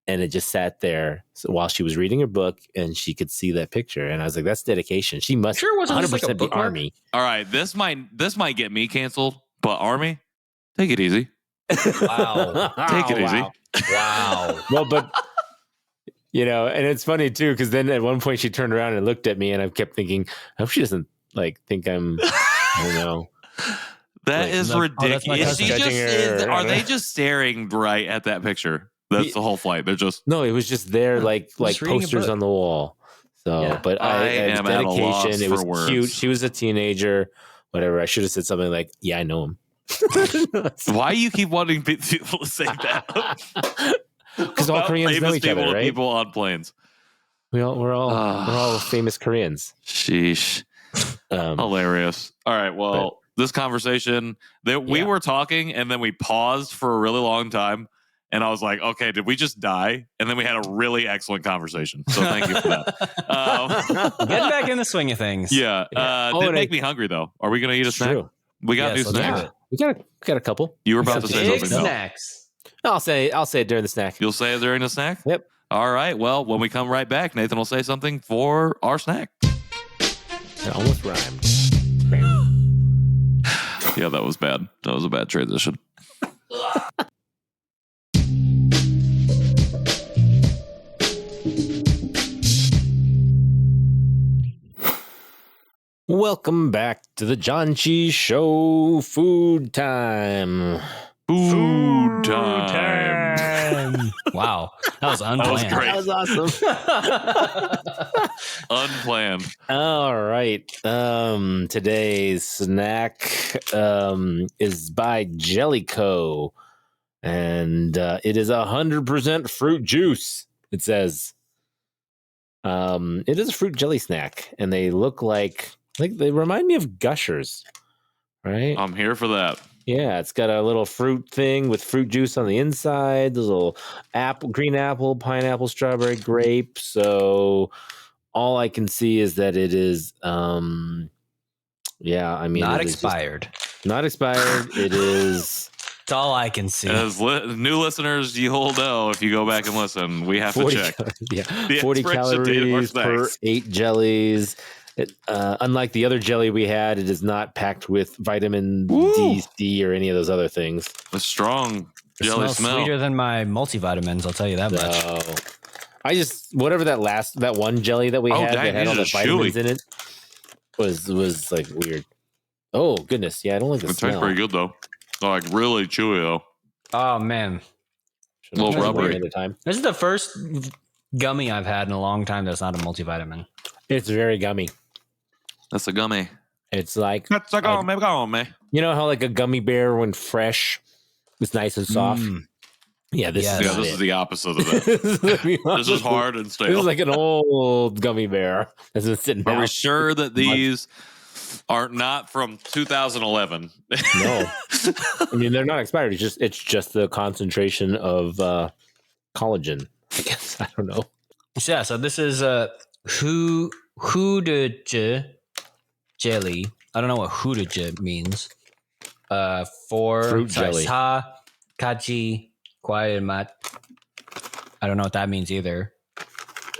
And it just sat there while she was reading her book, and she could see that picture. And I was like, that's dedication. She must 100% be Army. All right. This might get me canceled, but Army, take it easy. Wow. Take it easy. Wow. Well, but, and it's funny too, because then at one point she turned around and looked at me, and I kept thinking, I hope she doesn't think I'm, I don't know. That is ridiculous. Are they just staring right at that picture? That's the whole flight. They're just it was just there, like posters on the wall. So, but I am dedication. At a loss it was words. Cute. She was a teenager. Whatever. I should have said something like, "Yeah, I know him." Why do you keep wanting people to say that? Because all Koreans know each other, right? People on planes. We're all famous Koreans. Sheesh. Hilarious. All right. Well, this conversation that we were talking, and then we paused for a really long time. And I was like, okay, did we just die? And then we had a really excellent conversation. So thank you for that. Getting back in the swing of things. Yeah. Did make me hungry, though. Are we going to eat a snack? True. We got new snacks. Yeah. We got a couple. You were about to say something. Snacks. I'll say it during the snack. You'll say it during the snack? Yep. All right. Well, when we come right back, Nathan will say something for our snack. It almost rhymed. Yeah, that was bad. That was a bad transition. Welcome back to the Janchi Show. Food time. Food time. Wow, that was unplanned. That was great. That was awesome. Unplanned. All right. Today's snack is by Jellico, and it is 100% fruit juice. It says it is a fruit jelly snack, and they look like they remind me of Gushers, right? I'm here for that. Yeah, it's got a little fruit thing with fruit juice on the inside. There's a little green apple, pineapple, strawberry, grape. So all I can see is that it is, not expired. Not expired. It is. That's all I can see. As new listeners, you'll know if you go back and listen. We have to check. 40 calories per 8 jellies. Unlike the other jelly we had, it is not packed with vitamin D, C, or any of those other things. A strong jelly smell. Sweeter than my multivitamins, I'll tell you that much. I just whatever that one jelly that we had that had all the vitamins in it was like weird. Oh goodness, yeah, I don't like the smell. It tastes pretty good though. Like really chewy though. Oh man, a little rubbery. This is the first gummy I've had in a long time that's not a multivitamin. It's very gummy. That's a gummy. It's like that's a gummy. You know how like a gummy bear when fresh is nice and soft. Yeah, this is the opposite of that. This is hard and stale. This is like an old gummy bear that's been sitting. Are we sure that these are not from 2011? No, I mean they're not expired. It's just the concentration of collagen. I guess I don't know. Yeah, so this is Hudeje jelly. I don't know what Hudeje means. Fruit jelly. Sa kaji mat. I don't know what that means either.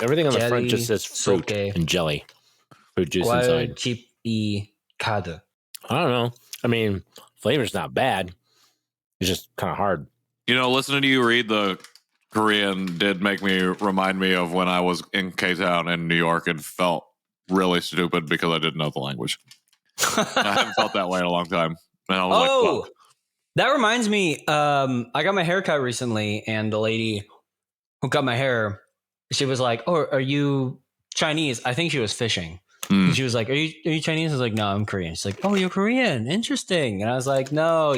Everything on the front just says fruit and jelly. Fruit juice inside. Chipi kada. I don't know. I mean, flavor's not bad. It's just kind of hard. You know, listening to you read the Korean did remind me of when I was in K-Town in New York and felt really stupid because I didn't know the language. I haven't felt that way in a long time. And I was like, that reminds me. I got my hair cut recently, and the lady who cut my hair, she was like, "Oh, are you Chinese?" I think she was fishing. And she was like, "Are you Chinese?" I was like, "No, I'm Korean." She's like, "Oh, you're Korean. Interesting." And I was like, "No,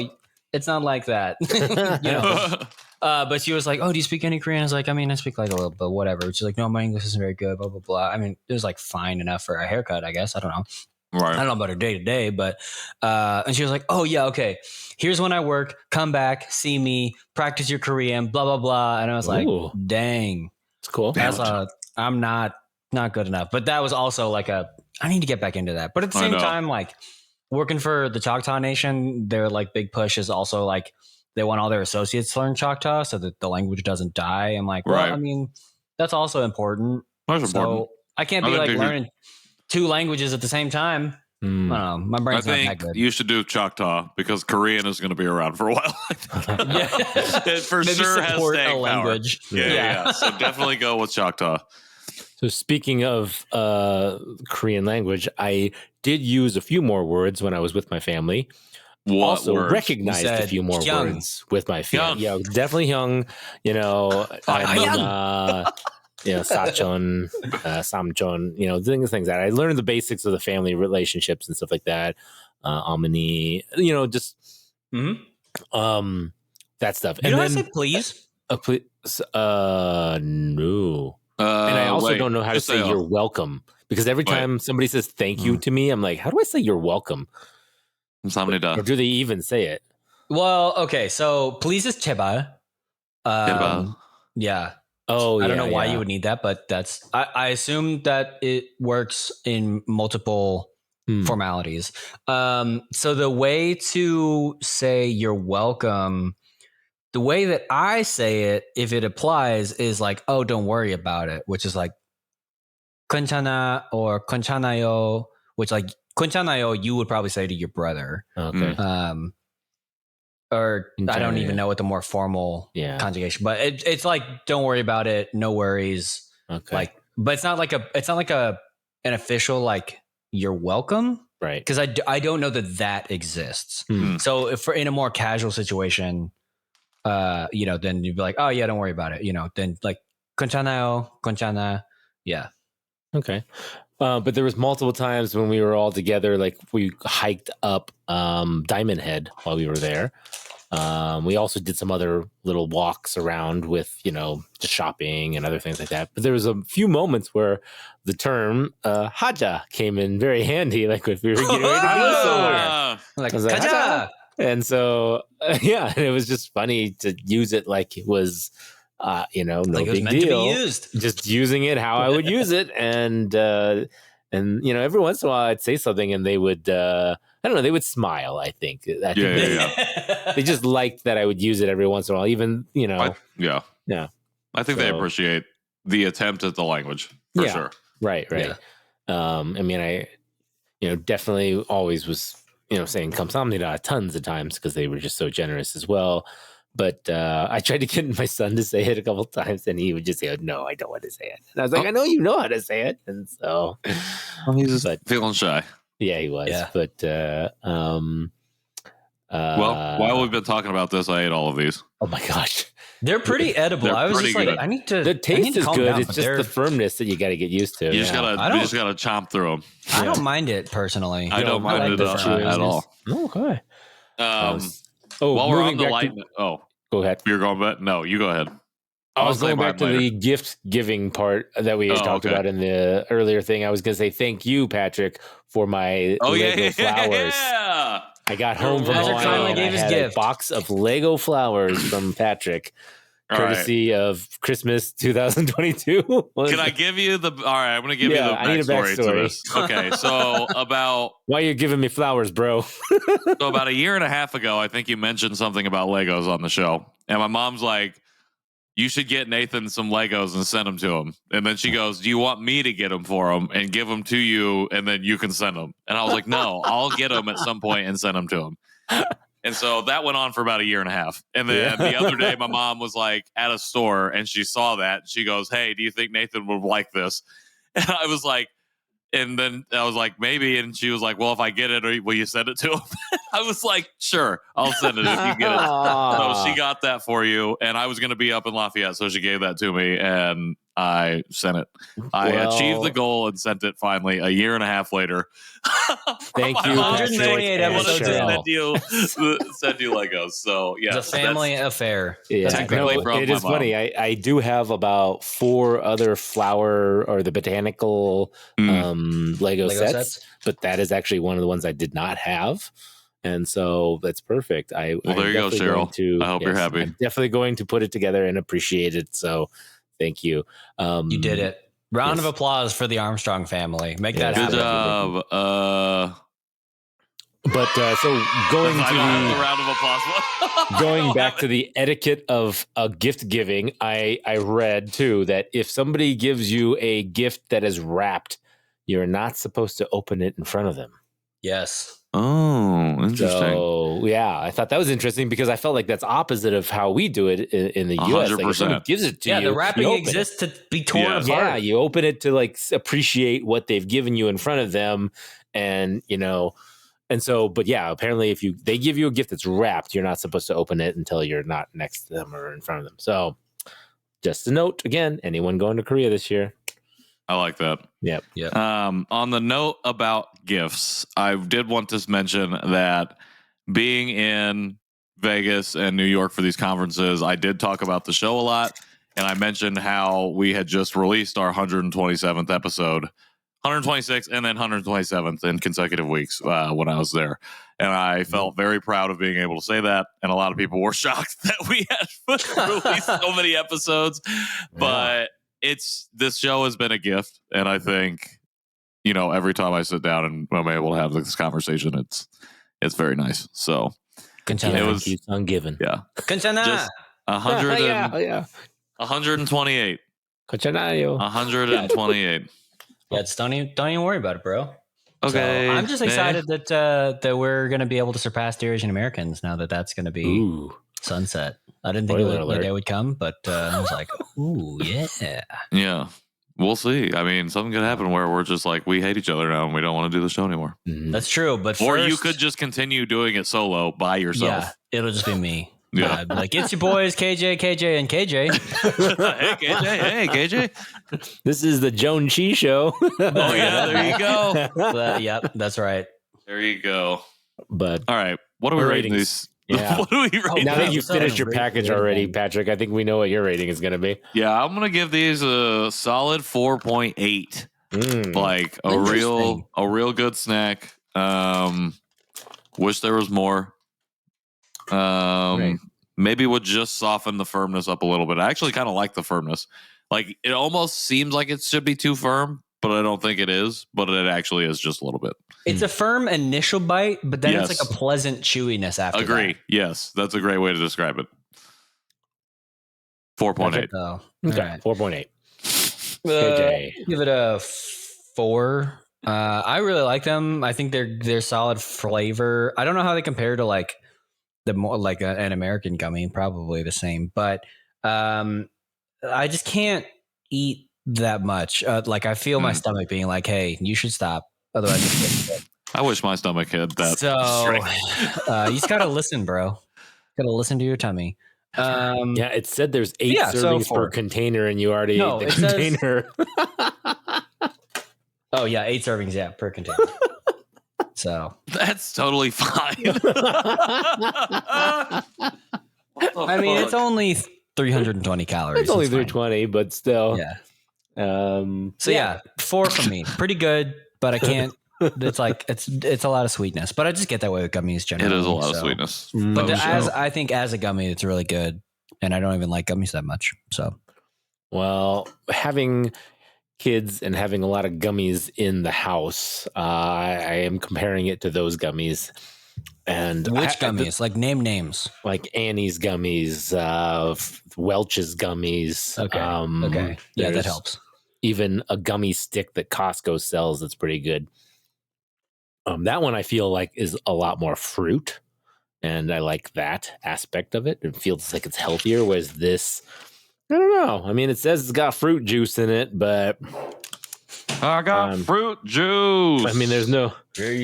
it's not like that." You know. But she was like, "Oh, do you speak any Korean?" I was like, "I mean, I speak like a little, but whatever." She's like, "No, my English isn't very good." Blah blah blah. I mean, it was like fine enough for a haircut, I guess. I don't know. Right. I don't know about her day to day, but and she was like, "Oh yeah, okay. Here's when I work. Come back, see me, practice your Korean, blah blah blah." And I was like, "Dang, it's cool." I'm not good enough. But that was also like I need to get back into that. But at the same time, like working for the Choctaw Nation, their like big push is also like they want all their associates to learn Choctaw so that the language doesn't die. I'm like, well, I mean, that's also important. That's important. I can't be like learning 2 languages at the same time. I don't know. My brain's not that good. You should do Choctaw because Korean is going to be around for a while. It for Maybe sure has staying language. Power. Yeah. So definitely go with Choctaw. So speaking of Korean language, I did use a few more words when I was with my family. Also recognized a few more words with my family. Yeah, definitely young. You know, Sachon, Samchon, you know, things that I learned the basics of the family relationships and stuff like that. Omni, you know, just that stuff. You know how to say please? Please? No. And I also don't know how to say you're welcome because every time somebody says thank you to me, I'm like, how do I say you're welcome? Or do they even say it? Well, okay, so please is 제발. Yeah. Oh, I don't know why you would need that, but that's I assume that it works in multiple formalities. So the way to say you're welcome, the way that I say it, if it applies, is like, oh, don't worry about it, which is like 괜찮아 or 괜찮아요, which like 괜찮아요 you would probably say to your brother. Okay. Or I don't even know what the more formal conjugation, but it's like, don't worry about it. No worries. Okay. Like, but it's not like an official, like you're welcome. Right. Because I don't know that exists. Hmm. So if in a more casual situation, then you'd be like, oh yeah, don't worry about it. Then like 괜찮아요, 괜찮아. Yeah. Okay. But there was multiple times when we were all together, like we hiked up Diamond Head while we were there. We also did some other little walks around with, just shopping and other things like that. But there was a few moments where the term haja came in very handy, like if we were getting ready to go somewhere. Like, I was like, 가자! "Haja!" And so, and it was just funny to use it like it was, no Like it was big meant deal. to be used. Just using it how I would use it. And every once in a while I'd say something and they would, I don't know, they would smile, I think. I think they just liked that I would use it every once in a while, even, Yeah. I think they So- appreciate the attempt at the language for Yeah. sure. Right. Yeah. I definitely always was, saying kamsamnida tons of times because they were just so generous as well. But I tried to get my son to say it a couple of times and he would just say, oh, no, I don't want to say it. And I was like, I know you know how to say it. And so He's just feeling shy. yeah, he was. Yeah. But Well, while we've been talking about this, I ate all of these. oh my gosh. They're pretty edible. They're I was pretty just like, good. I need to. The I need taste to is calm good. down, It's but just they're- the firmness that you got to get used to. You just I gotta don't- chomp through them. I don't mind it personally. I don't I mind like it the at fries. all. Okay. While we're on moving the back light, go ahead. you're going back. No, you go ahead. I I'll was say going back to mine later. the gift giving part that we had talked okay. about in the earlier thing. I was going to say thank you, Patrick, for my Lego flowers. Yeah. I got home from Patrick Hawaii finally and gave I his had gift. a box of Lego flowers from Patrick, All right. courtesy of Christmas 2022. Can I give you the? All right, I'm going to give Yeah, you I need a the backstory to backstory. this. Okay, so Why are you giving me flowers, bro? about a year and a half ago, I think you mentioned something about Legos on the show, and my mom's like, "You should get Nathan some Legos and send them to him." And then she goes, "Do you want me to get them for him and give them to you, and then you can send them?" And I was like, "No, I'll get them at some point and send them to him." And so that went on for about a year and a half. And then the other day, my mom was like at a store and she saw that. She goes, "Hey, do you think Nathan would like this?" And I was like, and then I was like, maybe. And she was like, "Well, if I get it, will you send it to him?" I was like, "Sure, I'll send it if you get it." So she got that for you. And I was going to be up in Lafayette. So she gave that to me and I sent it. I achieved the goal and sent it finally a year and a half later. Thank My you, mom Patrick. 128 and episodes Cheryl. send you Legos. So yeah, It's a family affair. Yeah, Technically no, from it my is mom. funny. I do have about 4 other flower or the botanical Lego sets, but that is actually one of the ones I did not have. And so that's perfect. Well, there you go, Cheryl. I hope you're happy. I'm definitely going to put it together and appreciate it. So thank you. You did it. Round Yes. of applause for the Armstrong family. Make that Yeah, Good happen. job. But so going I to don't have the round of applause. going back to the etiquette of gift giving, I read too that if somebody gives you a gift that is wrapped, you're not supposed to open it in front of them. Yes. Oh, interesting. So yeah, I thought that was interesting because I felt like that's opposite of how we do it in the US. Like if someone 100%. gives it to Yeah, you, the wrapping you open exists to be torn Yes. it. apart. Yeah, you open it to like appreciate what they've given you in front of them, and and so. But yeah, apparently, if they give you a gift that's wrapped, you're not supposed to open it until you're not next to them or in front of them. So just a note again, anyone going to Korea this year? I like that. Yep. On the note about gifts, I did want to mention that being in Vegas and New York for these conferences, I did talk about the show a lot. And I mentioned how we had just released our 127th episode, 126th and then 127th in consecutive weeks when I was there. And I felt very proud of being able to say that. And a lot of people were shocked that we had released so many episodes. But this show has been a gift, and I think every time I sit down and I'm able to have this conversation, it's very nice. So it was keeps on giving. yeah, 괜찮아. just 100 yeah. 128, 괜찮아요. 128. Yeah, just don't even worry about it, bro. Okay, So I'm just excited that we're going to be able to surpass the Asian Americans now that that's going to be Ooh. sunset. I didn't think Spoiler the alert. day would come, but I was like, ooh, yeah. Yeah, We'll see. I mean, something could happen where we're just like, we hate each other now and we don't want to do the show anymore. That's true. But Or first, you could just continue doing it solo by yourself. Yeah, it'll just be me. Yeah. Like, it's your boys, KJ, and KJ. Hey, KJ. Hey, KJ. This is the Janchi Show. Oh, yeah. There you go. Yep, that's right. There you go. But All right. What are we rating these? Yeah. What do we rate now that these? you finished your package already, Patrick, I think we know what your rating is going to be. Yeah, I'm going to give these a solid 4.8. Like a real good snack. Wish there was more. Right. Maybe would just soften the firmness up a little bit. I actually kind of like the firmness. Like it almost seems like it should be too firm, but I don't think it is. But it actually is just a little bit. It's a firm initial bite, but then it's like a pleasant chewiness after. Agree. That. Yes, that's a great way to describe it. 4.8. Oh, Okay, right. 4.8. Give it a 4. I really like them. I think they're solid flavor. I don't know how they compare to like the more like an American gummy, probably the same, but I just can't eat that much. Like I feel my stomach being like, "Hey, you should stop." Otherwise, I wish my stomach had that. So you just gotta listen, bro. Gotta listen to your tummy. Yeah, it said there's 8 servings per container, and you already ate the container. Oh yeah, 8 servings, yeah, per container. So that's totally fine. I mean, it's only 320 calories. It's only 320, but still. Yeah. So yeah, 4 from me. Pretty good, but I can't. It's like it's a lot of sweetness, but I just get that way with gummies generally. It is a lot of sweetness. But I think as a gummy, it's really good, and I don't even like gummies that much. So, well, having kids and having a lot of gummies in the house, I am comparing it to those gummies. And which gummies? Like name names. Like Annie's gummies, Welch's gummies. Okay. Okay. Yeah, that helps. Even a gummy stick that Costco sells that's pretty good. That one I feel like is a lot more fruit, and I like that aspect of it. It feels like it's healthier. Whereas this, I don't know. I mean, it says it's got fruit juice in it, but I got fruit juice. I mean, there's no fruit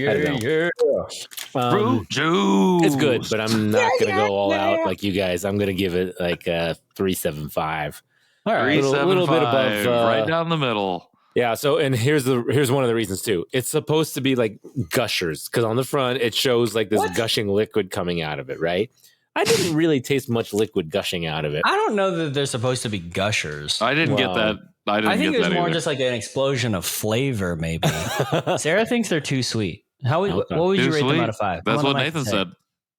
juice. It's good, but I'm not gonna go all out like you guys. I'm gonna give it like a 3.75. All right, a little bit above, right down the middle. Yeah. So, and here's one of the reasons too. It's supposed to be like gushers because on the front it shows like this gushing liquid coming out of it, right? I didn't really taste much liquid gushing out of it. I don't know that they're supposed to be gushers. I didn't get that. I think it was more just like an explosion of flavor, maybe. Sarah thinks they're too sweet. What would you rate them out of 5? That's what Nathan said.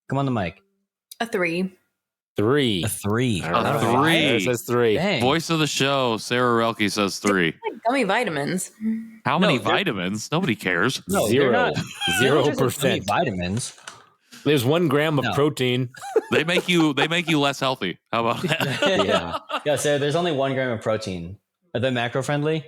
Come on the mic. A 3. 3. A 3. A 3. It says 3. Dang. Voice of the show, Sarah Relke says 3. Like gummy vitamins. How many vitamins? Nobody cares. No, 0. 0% vitamins. There's 1 gram of protein. They make you less healthy. How about that? Yeah, Sarah, there's only 1 gram of protein. Are they macro friendly?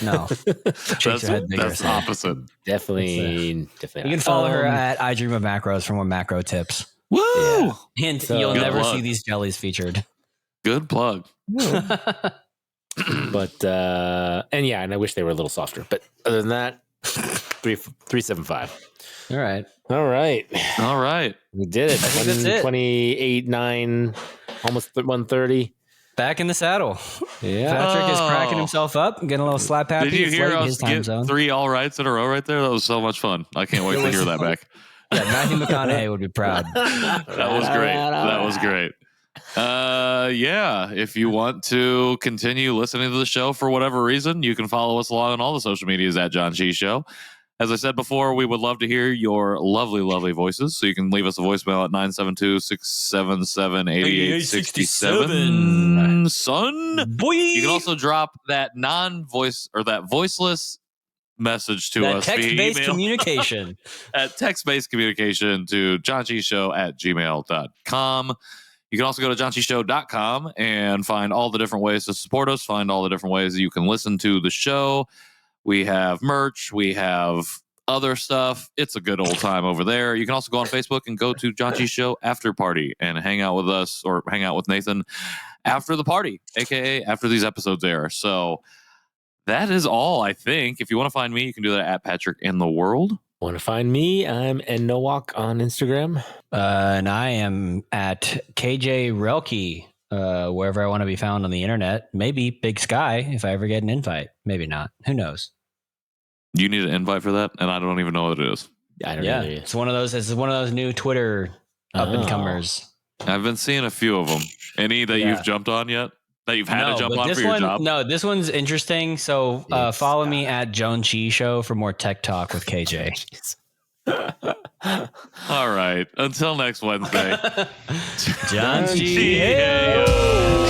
No. That's opposite. Definitely. You can follow her at I Dream of Macros for more macro tips. Woo! Yeah. Hint, you'll never see these jellies featured. Good plug. But and I wish they were a little softer. But other than that, 3.75. All right. All right. We did it. I think that's it. 28.9, almost 130. Back in the saddle. Yeah. Patrick is cracking himself up, getting a little slap happy. Did you It's hear late in us his time get zone. 3 all rights in a row right there? That was so much fun. I can't wait to hear that back. Yeah, Matthew McConaughey would be proud. That was great. Yeah, if you want to continue listening to the show for whatever reason, you can follow us along on all the social medias at Janchi Show. As I said before, we would love to hear your lovely, lovely voices. So you can leave us a voicemail at 972-677-8867. Son. Boy. You can also drop that non-voice or that voiceless message to us text-based via email communication. at text-based communication to janchishow@gmail.com. You can also go to janchishow.com and find all the different ways to support us, find all the different ways that you can listen to the show. We have merch. We have other stuff. It's a good old time over there. You can also go on Facebook and go to Janchi Show After Party and hang out with us or hang out with Nathan after the party, a.k.a. after these episodes air. So that is all, I think. If you want to find me, you can do that at Patrick in the World. Want to find me? I'm @NoWalk on Instagram. And I am at KJ Relke, wherever I want to be found on the internet. Maybe Big Sky if I ever get an invite. Maybe not. Who knows? You need an invite for that, and I don't even know what it is. I don't know. It's one of those new Twitter up and comers. I've been seeing a few of them. Any that you've jumped on yet? That you've had to jump on for your job? No, this one's interesting. So follow me at Janchi Show for more tech talk with KJ. All right. Until next Wednesday. Janchi. Hey, yo.